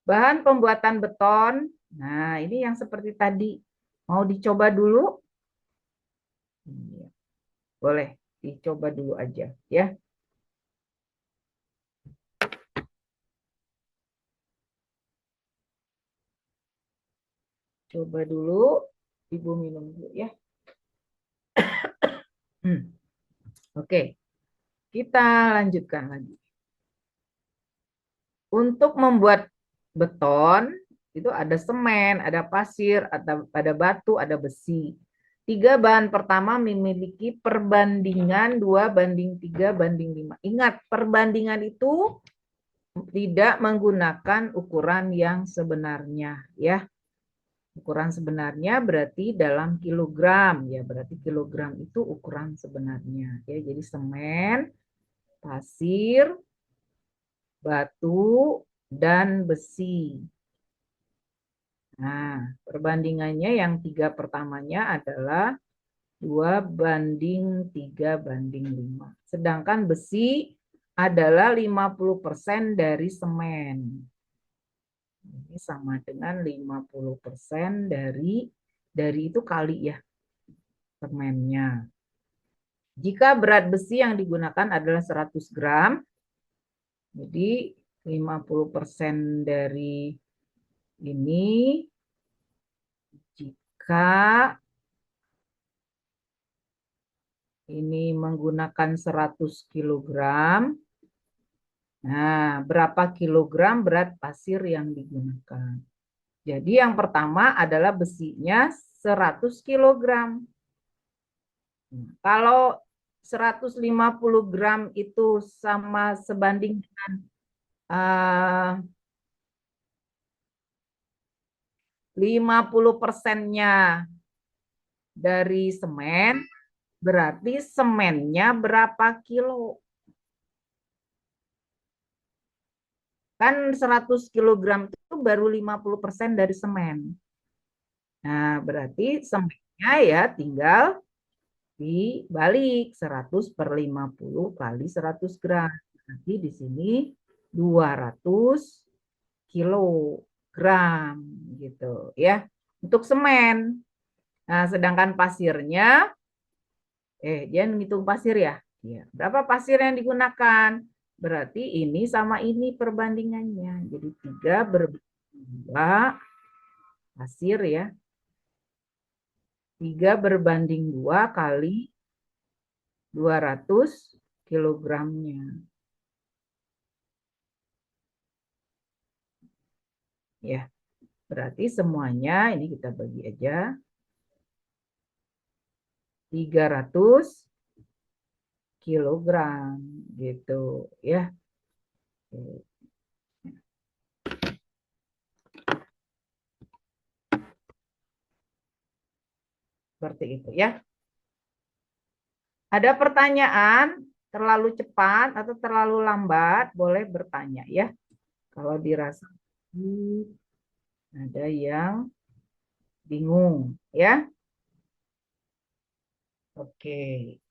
Bahan pembuatan beton. Nah, ini yang seperti tadi. Mau dicoba dulu? Boleh dicoba dulu aja ya. Coba dulu, Ibu minum dulu ya. Oke, kita lanjutkan lagi. Untuk membuat beton, itu ada semen, ada pasir, ada batu, ada besi. 3 bahan pertama memiliki perbandingan 2:3:5. Ingat, perbandingan itu tidak menggunakan ukuran yang sebenarnya ya. Ukuran sebenarnya berarti dalam kilogram ya, berarti kilogram itu ukuran sebenarnya ya. Jadi semen, pasir, batu, dan besi. Nah, perbandingannya yang 3 pertamanya adalah 2:3:5. Sedangkan besi adalah 50% dari semen. Ini sama dengan 50% dari itu kali ya semennya. Jika berat besi yang digunakan adalah 100 gram, jadi 50% dari ini, jika ini menggunakan 100 kilogram, nah berapa kilogram berat pasir yang digunakan? Jadi yang pertama adalah besinya 100 kilogram. Kalau 150 gram itu sama sebanding dengan 50%-nya dari semen, berarti semennya berapa kilo? Kan 100 kilogram itu baru 50% dari semen. Nah, berarti semennya ya tinggal dibalik 100 per 50 kali 100 gram. Nanti di sini 200 kilogram gitu ya. Untuk semen. Nah, sedangkan pasirnya dia menghitung pasir ya. Ya. Berapa pasir yang digunakan? Berarti ini sama ini perbandingannya. Jadi 3 berbanding 2 pasir ya. 3 berbanding 2 kali 200 kilogramnya. Ya, berarti semuanya ini kita bagi aja. 300 kilogram gitu ya. Seperti itu ya. Ada pertanyaan terlalu cepat atau terlalu lambat, boleh bertanya ya. Kalau dirasa ada yang bingung ya. Oke.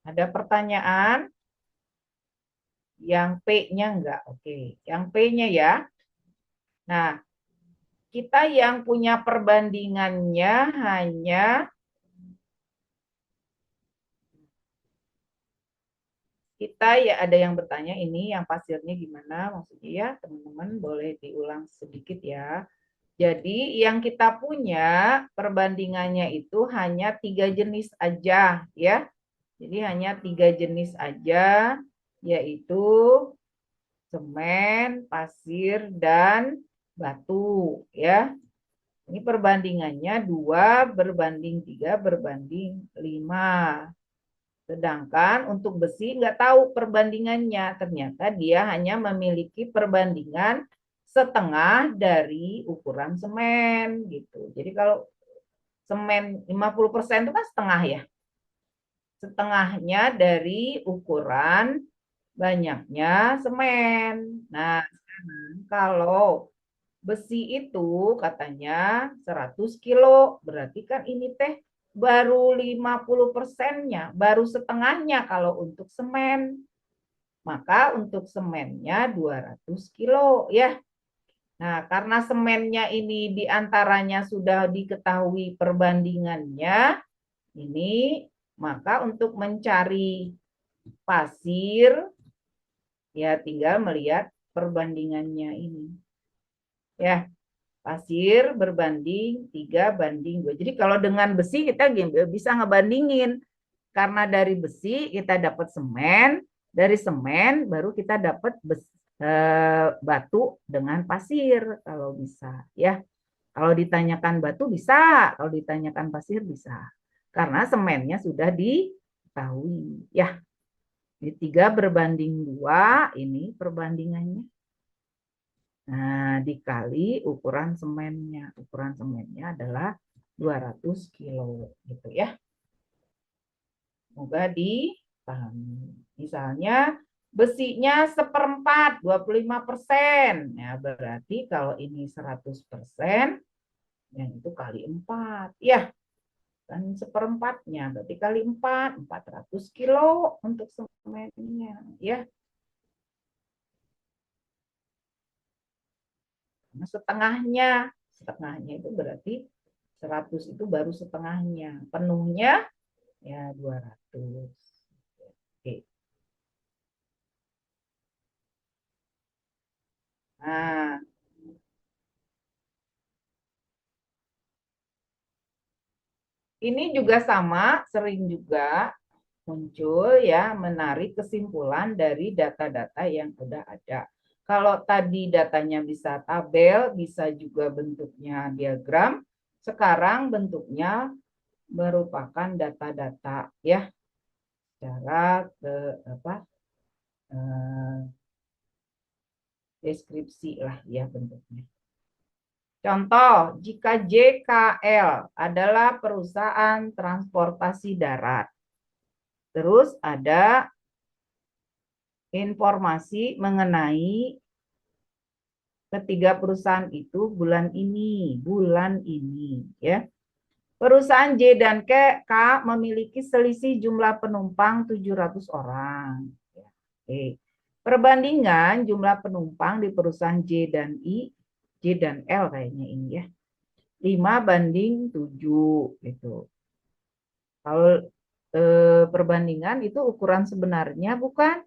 Ada pertanyaan yang P-nya enggak? Oke. Yang P-nya ya. Nah, kita yang punya perbandingannya hanya kita ya, ada yang bertanya ini yang pasirnya gimana maksudnya ya, teman-teman boleh diulang sedikit ya. Jadi yang kita punya perbandingannya itu hanya 3 jenis aja ya. Jadi hanya 3 jenis aja, yaitu semen, pasir, dan batu ya. Ini perbandingannya 2:3:5. Sedangkan untuk besi nggak tahu perbandingannya. Ternyata dia hanya memiliki perbandingan setengah dari ukuran semen gitu. Jadi kalau semen 50% itu kan setengah ya. Setengahnya dari ukuran banyaknya semen. Nah, kalau besi itu katanya 100 kilo, berarti kan ini teh baru 50%-nya, baru setengahnya kalau untuk semen. Maka untuk semennya 200 kilo ya. Nah, karena semennya ini diantaranya sudah diketahui perbandingannya, ini maka untuk mencari pasir ya tinggal melihat perbandingannya ini. Ya, pasir berbanding 3:2. Jadi kalau dengan besi kita bisa ngebandingin. Karena dari besi kita dapat semen, dari semen baru kita dapat batu dengan pasir kalau bisa ya. Kalau ditanyakan batu bisa, kalau ditanyakan pasir bisa. Karena semennya sudah diketahui ya. Ini 3:2 ini perbandingannya. Nah, dikali ukuran semennya. Ukuran semennya adalah 200 kilo gitu ya. Semoga dipahami. Misalnya besinya 1/4, 25%. Ya, berarti kalau ini 100%, yang itu kali 4. Ya, kan 1/4-nya. Berarti kali 4, 400 kilo untuk semennya. Ya, nah, setengahnya itu berarti 100 itu baru setengahnya. Penuhnya ya 200. Oke. Nah, ini juga sama, sering juga muncul ya, menarik kesimpulan dari data-data yang sudah ada. Kalau tadi datanya bisa tabel, bisa juga bentuknya diagram, sekarang bentuknya merupakan data-data ya, secara eh, deskripsi lah ya bentuknya. Contoh, jika JKL adalah perusahaan transportasi darat, terus ada informasi mengenai ketiga perusahaan itu bulan ini ya. Perusahaan J dan K memiliki selisih jumlah penumpang 700 orang. Oke. Perbandingan jumlah penumpang di perusahaan J dan J dan L kayaknya ini ya. 5:7 gitu. Kalau perbandingan itu ukuran sebenarnya bukan?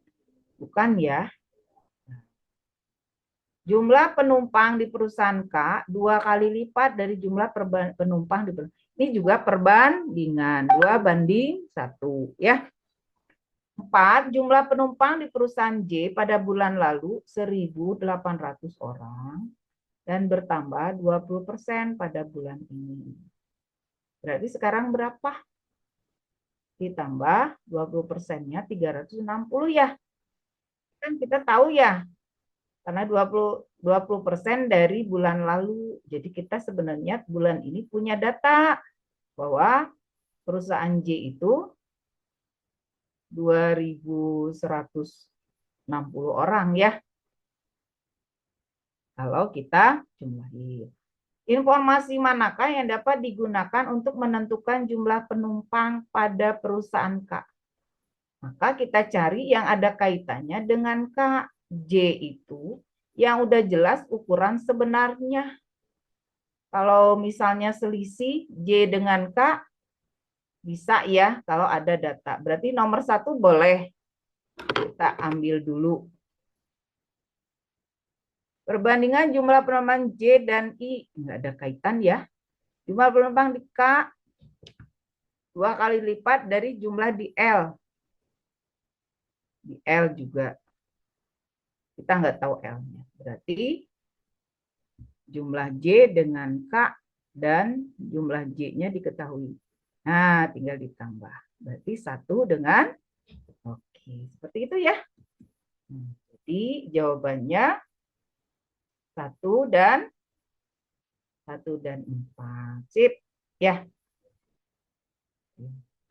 Bukan ya. Jumlah penumpang di perusahaan K 2 kali lipat dari jumlah penumpang di perusahaan. Ini juga perbandingan 2:1 ya. 4, jumlah penumpang di perusahaan J pada bulan lalu 1.800 orang dan bertambah 20% pada bulan ini. Berarti sekarang berapa? Ditambah 20%-nya 360 ya. Kan kita tahu ya, karena 20% dari bulan lalu. Jadi kita sebenarnya bulan ini punya data bahwa perusahaan J itu 2.160 orang ya. Kalau kita jumlahin. Informasi manakah yang dapat digunakan untuk menentukan jumlah penumpang pada perusahaan K? Maka kita cari yang ada kaitannya dengan K. J itu yang udah jelas ukuran sebenarnya. Kalau misalnya selisih J dengan K, bisa ya kalau ada data. Berarti nomor 1 boleh kita ambil dulu. Perbandingan jumlah penumpang J dan I. Nggak ada kaitan ya. Jumlah penumpang di K 2 kali lipat dari jumlah di L. Di L juga. Kita nggak tahu L-nya. Berarti jumlah J dengan K dan jumlah J-nya diketahui. Nah, tinggal ditambah. Berarti 1 dengan, oke, seperti itu ya. Jadi jawabannya 1 dan 4. Sip. Ya.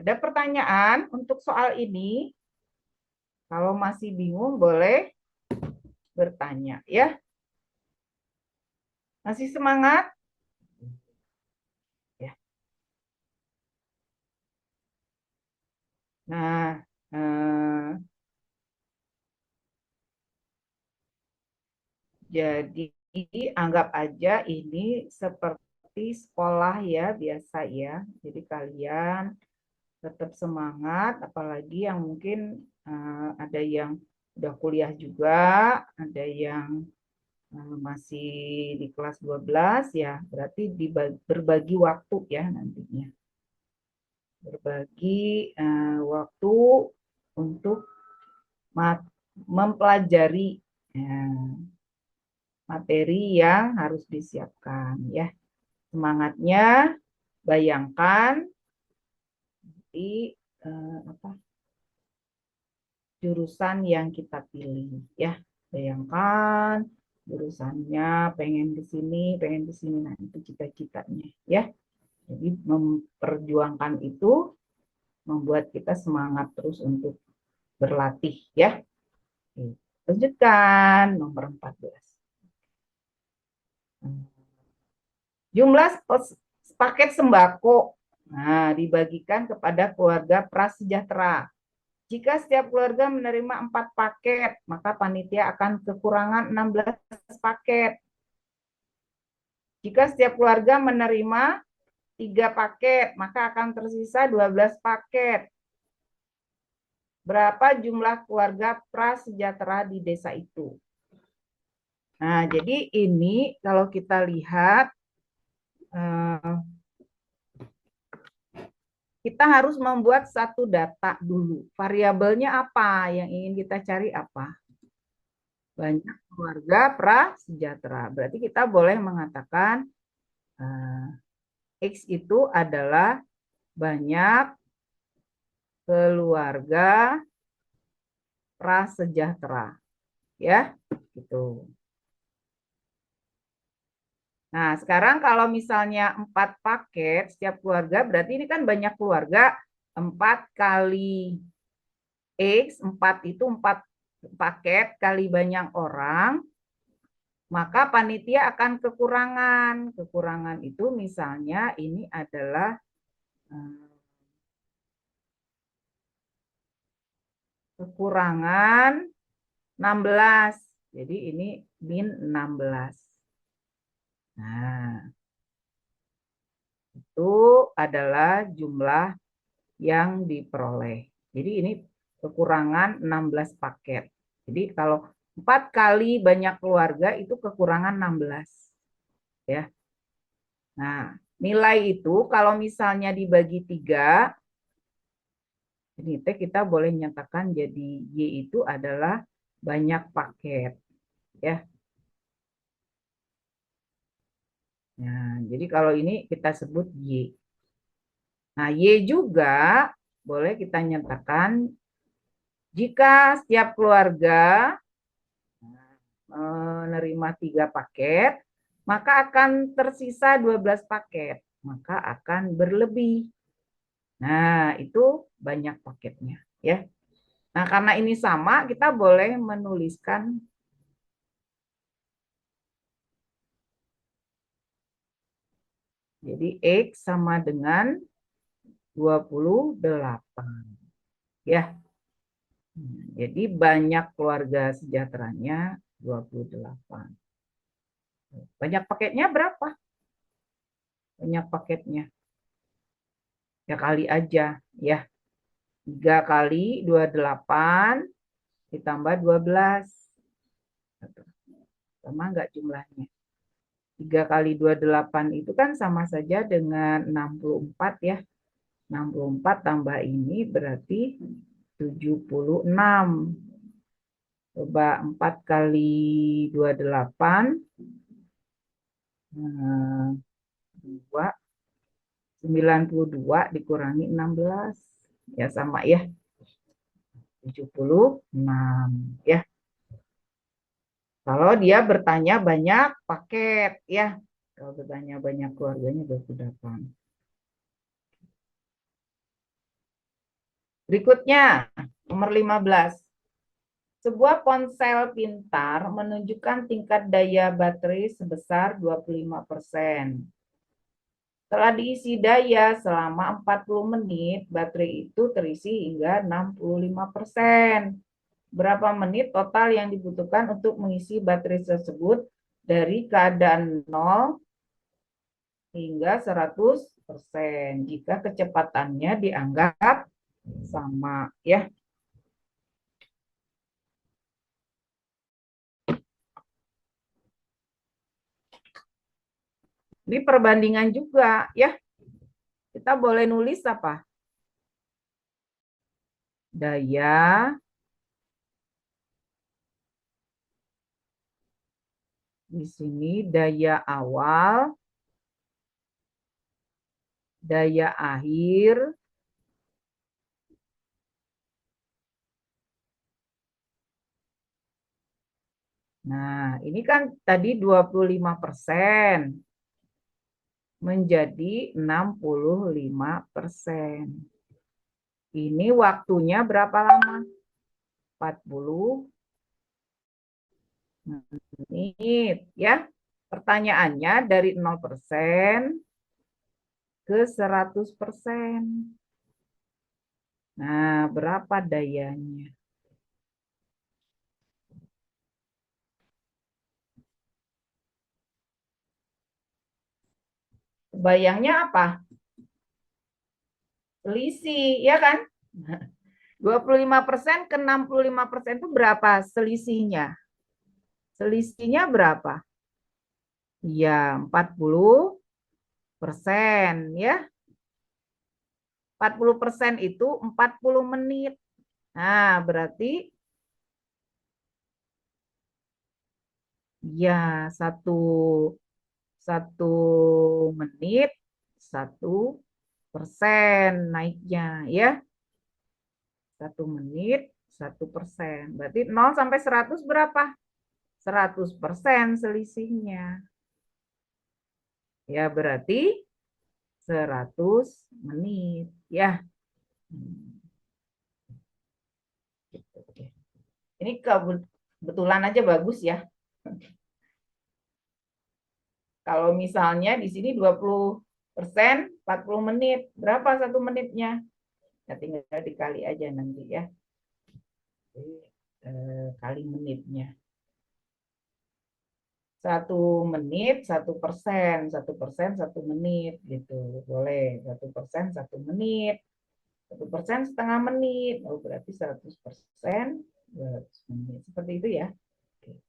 Ada pertanyaan untuk soal ini? Kalau masih bingung boleh bertanya ya. Masih semangat? Ya. Nah, jadi anggap aja ini seperti sekolah ya, biasa ya. Jadi kalian tetap semangat, apalagi yang mungkin ada yang udah kuliah juga, ada yang masih di kelas 12 ya, berarti berbagi waktu ya nantinya. Berbagi waktu untuk mempelajari materi yang harus disiapkan ya. Semangatnya bayangkan di jurusan yang kita pilih ya. Bayangkan jurusannya pengen ke sini, nah itu cita-citanya ya. Jadi memperjuangkan itu membuat kita semangat terus untuk berlatih ya. Lanjutkan nomor 14. Jumlah paket sembako dibagikan kepada keluarga prasejahtera. Jika setiap keluarga menerima 4 paket, maka panitia akan kekurangan 16 paket. Jika setiap keluarga menerima 3 paket, maka akan tersisa 12 paket. Berapa jumlah keluarga prasejahtera di desa itu? Nah, jadi ini kalau kita lihat, kita harus membuat satu data dulu. Variabelnya apa? Yang ingin kita cari apa? Banyak keluarga prasejahtera. Berarti kita boleh mengatakan X itu adalah banyak keluarga prasejahtera. Ya, gitu. Nah, sekarang kalau misalnya 4 paket setiap keluarga, berarti ini kan banyak keluarga, 4 kali X, 4 itu 4 paket kali banyak orang, maka panitia akan kekurangan. Kekurangan itu misalnya ini adalah kekurangan 16. Jadi ini min 16. Nah, itu adalah jumlah yang diperoleh. Jadi ini kekurangan 16 paket. Jadi kalau 4 kali banyak keluarga itu kekurangan 16. Ya. Nah, nilai itu kalau misalnya dibagi 3, ini kita boleh nyatakan jadi Y itu adalah banyak paket. Ya. Nah, jadi kalau ini kita sebut Y. Nah, Y juga boleh kita nyatakan jika setiap keluarga menerima 3 paket, maka akan tersisa 12 paket. Maka akan berlebih. Nah, itu banyak paketnya. Ya. Nah, karena ini sama, kita boleh menuliskan jadi X sama dengan 28. Ya. Jadi banyak keluarga sejahteranya 28. Banyak paketnya berapa? Banyak paketnya. Ya kali aja. Ya. 3 kali 28 ditambah 12. Sama enggak jumlahnya? 3 kali 28 itu kan sama saja dengan 64 ya. 64 tambah ini berarti 76. Coba 4 kali 28. 92 dikurangi 16. Ya sama ya. 76 ya. Kalau dia bertanya banyak paket ya. Kalau bertanya banyak keluarganya 28. Berikutnya nomor 15. Sebuah ponsel pintar menunjukkan tingkat daya baterai sebesar 25%. Setelah diisi daya selama 40 menit, baterai itu terisi hingga 65%. Berapa menit total yang dibutuhkan untuk mengisi baterai tersebut dari keadaan 0 hingga 100% jika kecepatannya dianggap sama ya. Ini perbandingan juga ya. Kita boleh nulis apa? Daya di sini daya awal, daya akhir, nah, ini kan tadi 25% menjadi 65%. Ini waktunya berapa lama? 40 menit ya. Pertanyaannya dari 0% ke 100%. Nah, berapa dayanya? Bayangnya apa? Selisih, ya kan? 25% ke 65% itu berapa selisihnya? Selisihnya berapa? Ya, 40%, ya. 40% itu 40 menit. Nah, berarti ya satu satu menit 1% naiknya ya. 1 menit 1%. Berarti 0 sampai 100 berapa? 100% selisihnya. Ya berarti 100 menit ya. Ini kebetulan aja bagus ya. Kalau misalnya di sini 20%, 40 menit. Berapa 1 menitnya? Ya tinggal dikali aja nanti ya. Kali menitnya. 1 menit 1%, 1% 1 menit gitu. Boleh 1% 1 menit. 1% setengah menit. Oh, berarti 100% 200 menit. Seperti itu ya. Oke.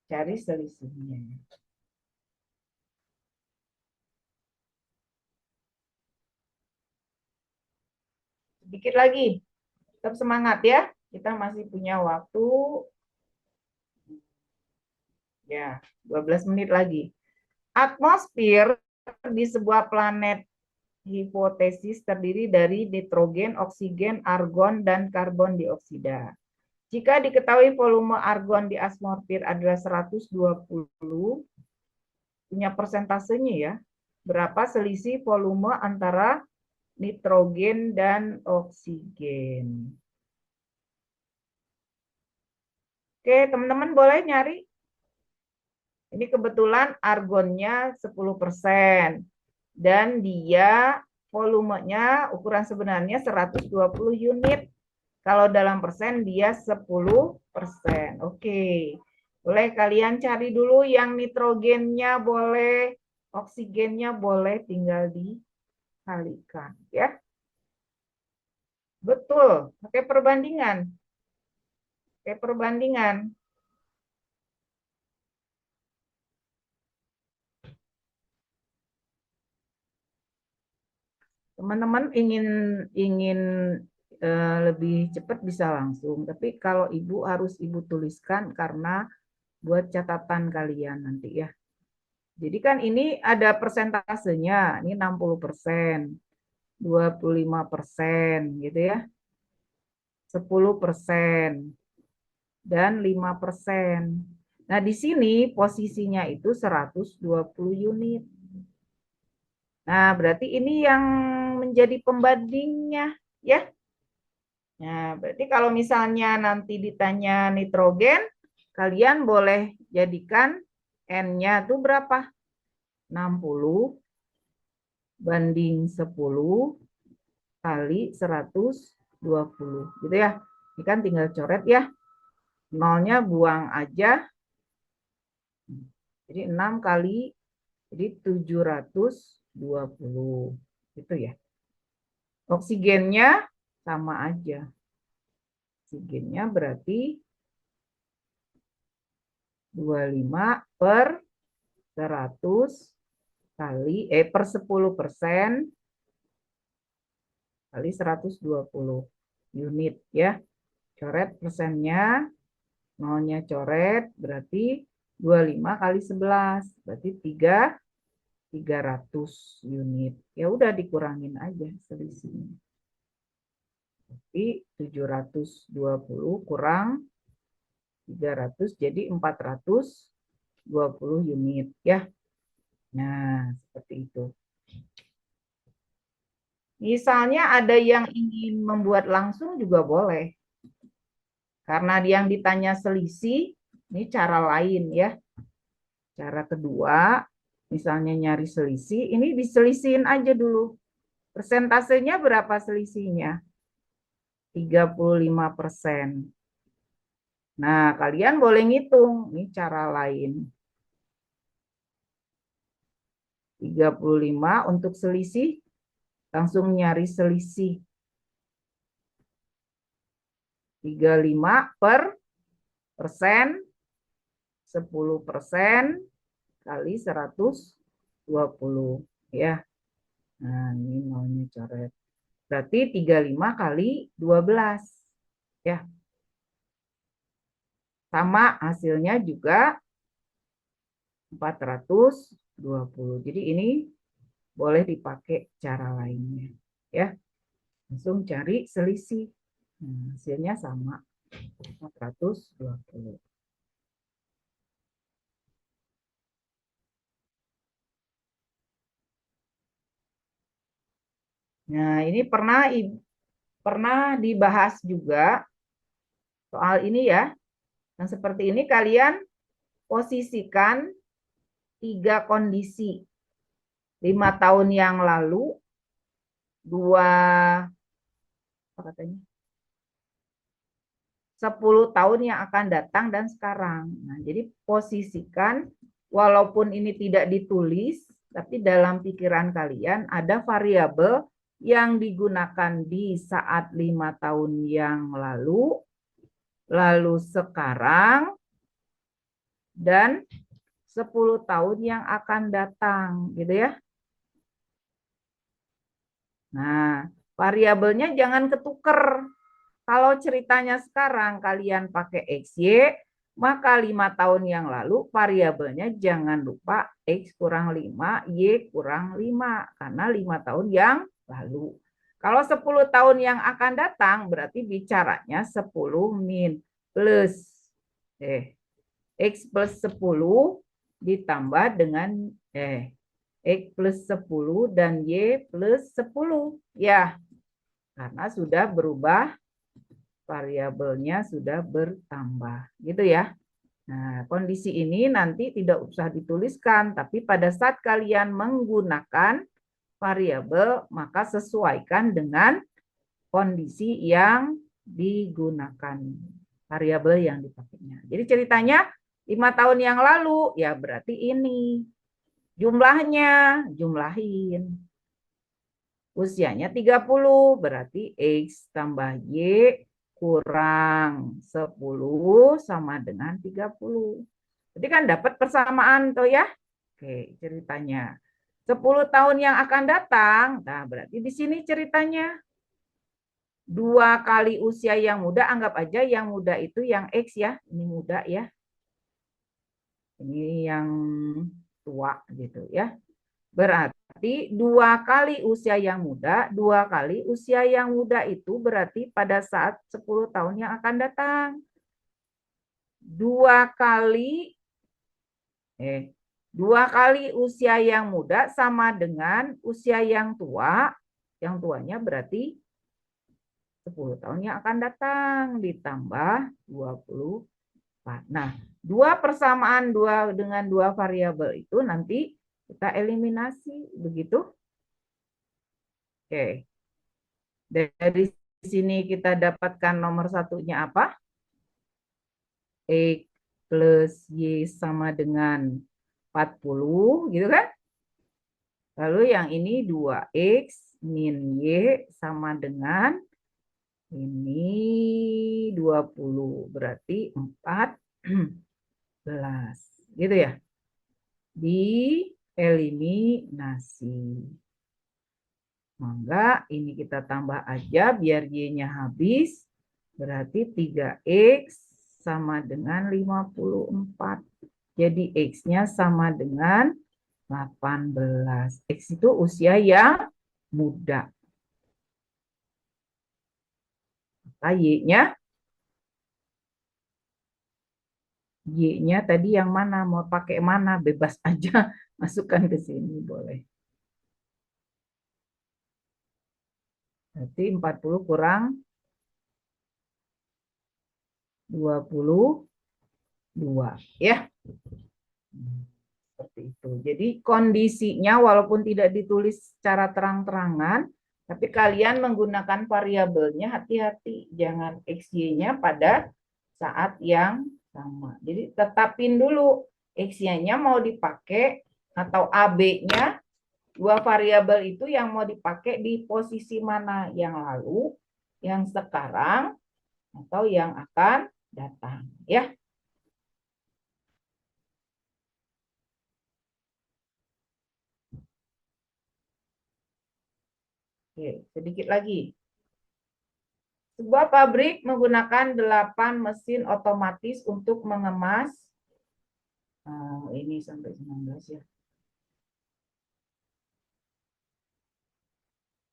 Cari selisihnya. Sedikit lagi. Tetap semangat ya. Kita masih punya waktu ya 12 menit lagi. Atmosfer di sebuah planet hipotesis terdiri dari nitrogen, oksigen, argon, dan karbon dioksida. Jika diketahui volume argon di atmosfer adalah 120, punya persentasenya ya, berapa selisih volume antara nitrogen dan oksigen. Oke, teman-teman boleh nyari. Ini kebetulan argonnya 10%. Dan dia volumenya ukuran sebenarnya 120 unit. Kalau dalam persen dia 10%. Oke. Boleh kalian cari dulu yang nitrogennya boleh, oksigennya boleh tinggal dikalikan ya. Betul, pakai perbandingan. Pakai perbandingan. Teman-teman ingin ingin lebih cepat bisa langsung, tapi kalau Ibu harus Ibu tuliskan karena buat catatan kalian nanti ya. Jadi kan ini ada persentasenya, ini 60%. 25%, gitu ya. 10% dan 5%. Nah, di sini posisinya itu 120 unit. Nah, berarti ini yang menjadi pembandingnya, ya. Nah, berarti kalau misalnya nanti ditanya nitrogen, kalian boleh jadikan N-nya itu berapa? 60 banding 10 kali 120, gitu ya. Ini kan tinggal coret ya. Nolnya buang aja. Jadi 6 kali, jadi 720. Gitu ya. Oksigennya sama aja. Oksigennya berarti 25 per 100 kali, per 10% kali 120 unit ya. Coret persennya, nolnya coret, berarti 25 kali 11, berarti 300 unit. Ya udah dikurangin aja selisihnya. Jadi 720 kurang 300 jadi 420 unit ya. Nah, seperti itu. Misalnya ada yang ingin membuat langsung juga boleh. Karena yang ditanya selisih, ini cara lain ya. Cara kedua, misalnya nyari selisih, ini diselisihin aja dulu. Persentasenya berapa selisihnya? 35%. Nah, kalian boleh ngitung. Ini cara lain. 35 untuk selisih, langsung nyari selisih. 35 per persen, 10% kali 120 ya. Nah, ini maunya coret. Berarti 35 kali 12 ya. Sama hasilnya juga 420. Jadi ini boleh dipakai cara lainnya ya. Langsung cari selisih. Nah, hasilnya sama 420. Nah, ini pernah dibahas juga soal ini ya. Yang seperti ini kalian posisikan 3 kondisi. 5 tahun yang lalu, 2 apa katanya? 10 tahun yang akan datang dan sekarang. Nah, jadi posisikan walaupun ini tidak ditulis, tapi dalam pikiran kalian ada variabel yang digunakan di saat 5 tahun yang lalu sekarang, dan 10 tahun yang akan datang, gitu ya. Nah, variabelnya jangan ketuker. Kalau ceritanya sekarang kalian pakai XY, maka 5 tahun yang lalu variabelnya jangan lupa X kurang 5, Y kurang 5. Karena 5 tahun yang lalu. Kalau 10 tahun yang akan datang, berarti bicaranya 10 min plus X plus 10 ditambah dengan X plus 10 dan Y plus 10. Ya, karena sudah berubah, variabelnya sudah bertambah. Gitu ya. Nah, kondisi ini nanti tidak usah dituliskan, tapi pada saat kalian menggunakan variabel, maka sesuaikan dengan kondisi yang digunakan, variabel yang dipakainya. Jadi ceritanya 5 tahun yang lalu, ya berarti ini. Jumlahnya, jumlahin. Usianya 30, berarti X tambah Y kurang 10 sama dengan 30. Jadi kan dapat persamaan tuh ya. Oke, ceritanya. 10 tahun yang akan datang, nah berarti di sini ceritanya. 2 kali usia yang muda, anggap aja yang muda itu yang X ya. Ini muda ya. Ini yang tua gitu ya. Berarti 2 kali usia yang muda, 2 kali usia yang muda itu berarti pada saat 10 tahun yang akan datang. 2 kali 2 kali usia yang muda sama dengan usia yang tua. Yang tuanya berarti 10 tahun yang akan datang ditambah 24. Nah, dua persamaan dengan dua variabel itu nanti kita eliminasi, begitu? Oke. Dari sini kita dapatkan nomor satunya apa? X plus Y sama dengan 40, gitu kan? Lalu yang ini 2X min Y sama dengan ini 20. Berarti 14. Gitu ya. Dieliminasi. Maka ini kita tambah aja biar Y-nya habis. Berarti 3X sama dengan 54. Jadi X-nya sama dengan 18. X itu usia yang muda. Maka Y-nya tadi yang mana? Mau pakai mana? Bebas aja. Masukkan ke sini boleh. Berarti 40 kurang 22. Ya. Seperti itu. Jadi kondisinya walaupun tidak ditulis secara terang-terangan, tapi kalian menggunakan variabelnya hati-hati. Jangan XY-nya pada saat yang sama. Jadi tetapin dulu XY-nya mau dipakai atau AB-nya, dua variabel itu yang mau dipakai di posisi mana, yang lalu, yang sekarang, atau yang akan datang. Ya. Oke, sedikit lagi. Sebuah pabrik menggunakan 8 mesin otomatis untuk mengemas. Ini sampai 19 ya.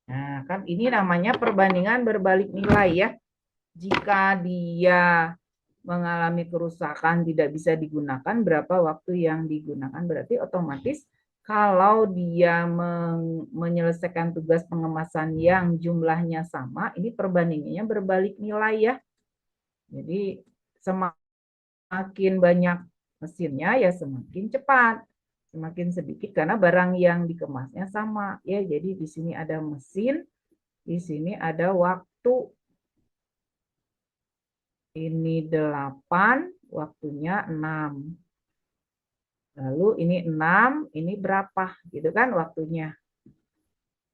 Nah, kan ini namanya perbandingan berbalik nilai ya. Jika dia mengalami kerusakan tidak bisa digunakan, berapa waktu yang digunakan, berarti otomatis kalau dia menyelesaikan tugas pengemasan yang jumlahnya sama, ini perbandingannya berbalik nilai ya. Jadi semakin banyak mesinnya ya semakin cepat, semakin sedikit karena barang yang dikemasnya sama ya. Jadi di sini ada mesin, di sini ada waktu. Ini 8, waktunya 6. Lalu ini 6, ini berapa gitu kan waktunya.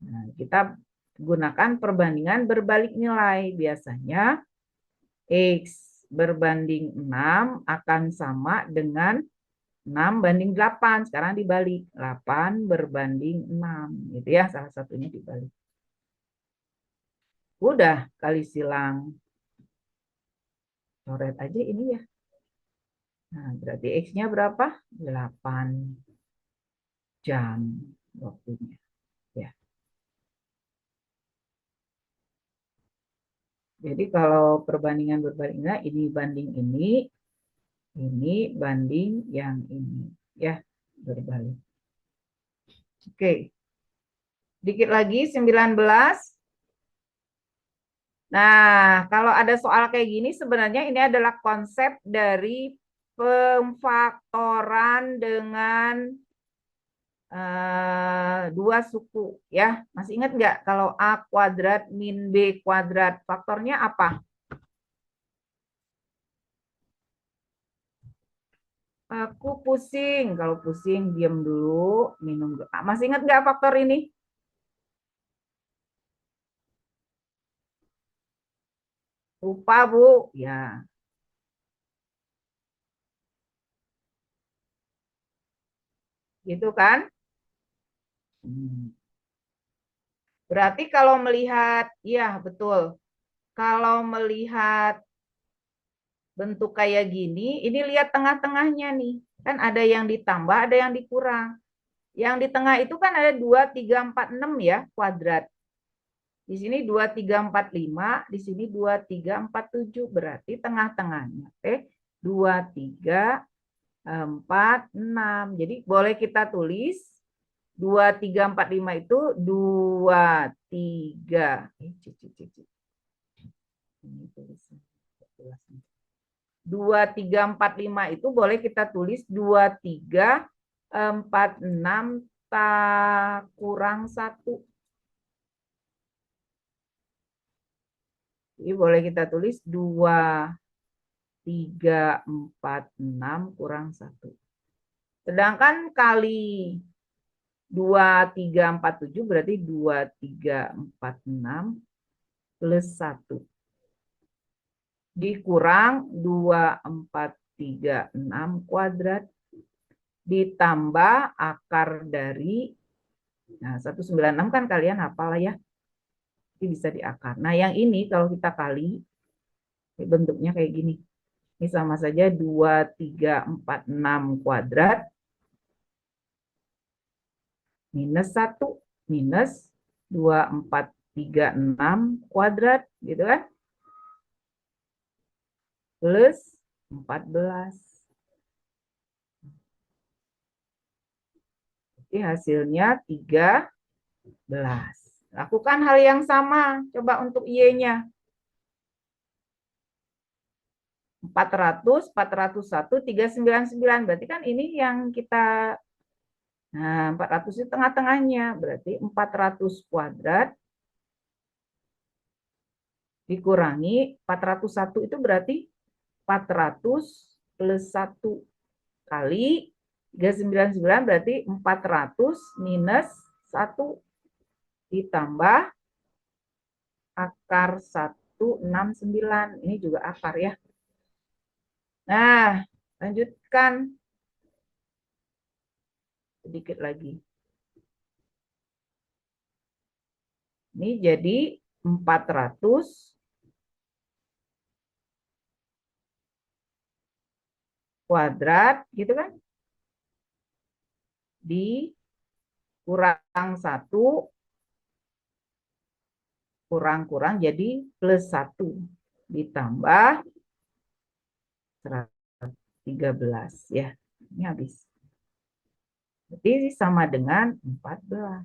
Nah, kita gunakan perbandingan berbalik nilai. Biasanya X berbanding 6 akan sama dengan 6 banding 8. Sekarang dibalik. 8 berbanding 6. Gitu ya, salah satunya dibalik. Udah kali silang. Coret aja ini ya. Nah, berarti X-nya berapa? 8 jam waktunya. Ya. Jadi kalau perbandingan berbaliknya ini banding ini banding yang ini. Ya, berbalik. Oke. Dikit lagi, 19. Nah, kalau ada soal kayak gini, sebenarnya ini adalah konsep dari pemfaktoran dengan dua suku. Ya, masih ingat nggak kalau A kuadrat min B kuadrat, faktornya apa? Aku pusing. Kalau pusing, diam dulu, minum. Masih ingat nggak faktor ini? Lupa, Bu. Ya, gitu kan? Berarti kalau melihat, ya betul. Kalau melihat bentuk kayak gini, ini lihat tengah-tengahnya nih. Kan ada yang ditambah, ada yang dikurang. Yang di tengah itu kan ada 2, 3, 4, 6 ya, kuadrat. Di sini 2, 3, 4, 5, di sini 2, 3, 4, 7. Berarti tengah-tengahnya. Oke, 2, 3, 4, 6. Jadi boleh kita tulis 2, 3, 4, 5 itu 2, 3. Ini tulisan. 2, 3, 4, 5 itu boleh kita tulis 2, 3, 4, 6 kurang 1. Jadi boleh kita tulis 2, 3, 4, 6 kurang 1. Sedangkan kali 2, 3, 4, 7 berarti 2, 3, 4, 6 plus 1. Dikurang 2, 4, 3, 6 kuadrat. Ditambah akar dari, nah 196 kan kalian hafal ya. Ini bisa diakar. Nah yang ini kalau kita kali, bentuknya kayak gini. Ini sama saja 2, 3, 4, 6 kuadrat minus 1 minus 2, 4, 3, 6 kuadrat gitu kan. Plus 14. Jadi hasilnya 13. Lakukan hal yang sama. Coba untuk Y-nya. 400, 401, 399. Berarti kan ini yang kita, nah 400 itu tengah-tengahnya. Berarti 400 kuadrat dikurangi 401 itu berarti 400 plus 1 kali 399 berarti 400 minus 1 ditambah akar 169. Ini juga akar ya. Nah, lanjutkan. Sedikit lagi. Ini jadi 400 kuadrat, gitu kan? Dikurang 1, kurang-kurang jadi plus 1. Ditambah 13 ya. Ini habis. Jadi sama dengan 14.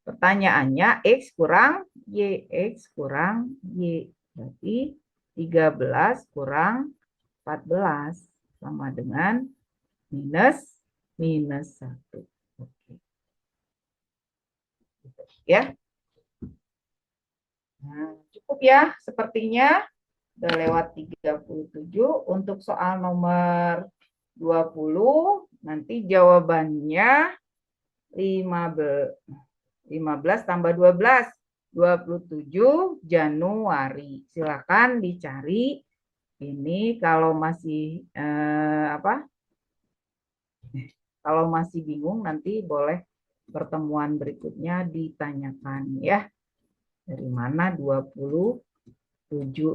Pertanyaannya X kurang Y. X kurang Y. Berarti 13 kurang 14 sama dengan minus 1. Oke. Ya. Nah, cukup ya sepertinya. Udah lewat 37. Untuk soal nomor 20, nanti jawabannya 15 tambah 12. 27 Januari. Silakan dicari. Ini kalau masih kalau masih bingung nanti boleh pertemuan berikutnya ditanyakan ya. Dari mana 27?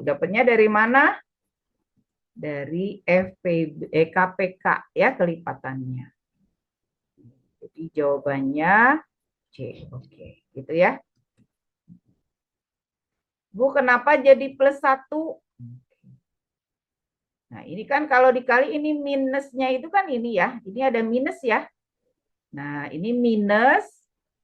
Dapatnya dari mana? Dari KPK ya kelipatannya. Jadi jawabannya C. Oke, gitu ya. Bu, kenapa jadi plus 1? Nah, ini kan kalau dikali ini minusnya itu kan ini ya. Ini ada minus ya. Nah, ini minus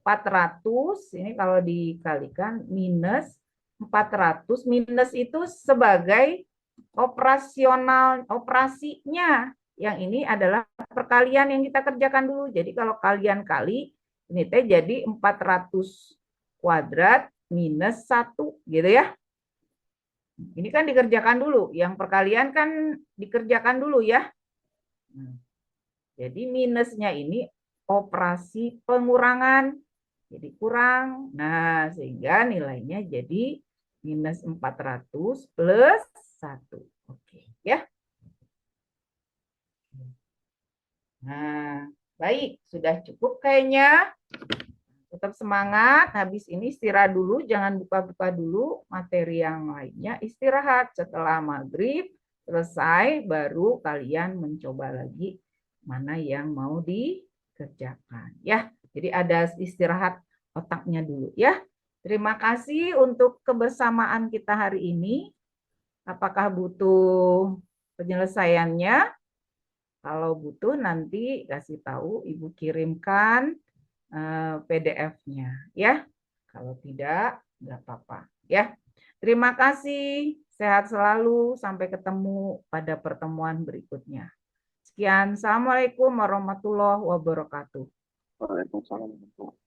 400. Ini kalau dikalikan minus 400. Minus itu sebagai operasional operasinya. Yang ini adalah perkalian yang kita kerjakan dulu. Jadi kalau kalian kali, ini teh jadi 400 kuadrat minus 1. Gitu ya. Ini kan dikerjakan dulu. Yang perkalian kan dikerjakan dulu ya. Jadi minusnya ini operasi pengurangan. Jadi kurang. Nah, sehingga nilainya jadi minus 400 plus 1. Oke, ya. Nah, baik. Sudah cukup kayaknya. Tetap semangat, habis ini istirahat dulu, jangan buka-buka dulu materi yang lainnya, istirahat setelah maghrib, selesai, baru kalian mencoba lagi mana yang mau di kerjakan ya. Jadi ada istirahat otaknya dulu ya. Terima kasih untuk kebersamaan kita hari ini. Apakah butuh penyelesaiannya? Kalau butuh nanti kasih tahu, Ibu kirimkan PDF-nya ya. Kalau tidak, nggak apa-apa ya. Terima kasih, sehat selalu, sampai ketemu pada pertemuan berikutnya. Sekian, Assalamualaikum warahmatullahi wabarakatuh. Waalaikumsalam.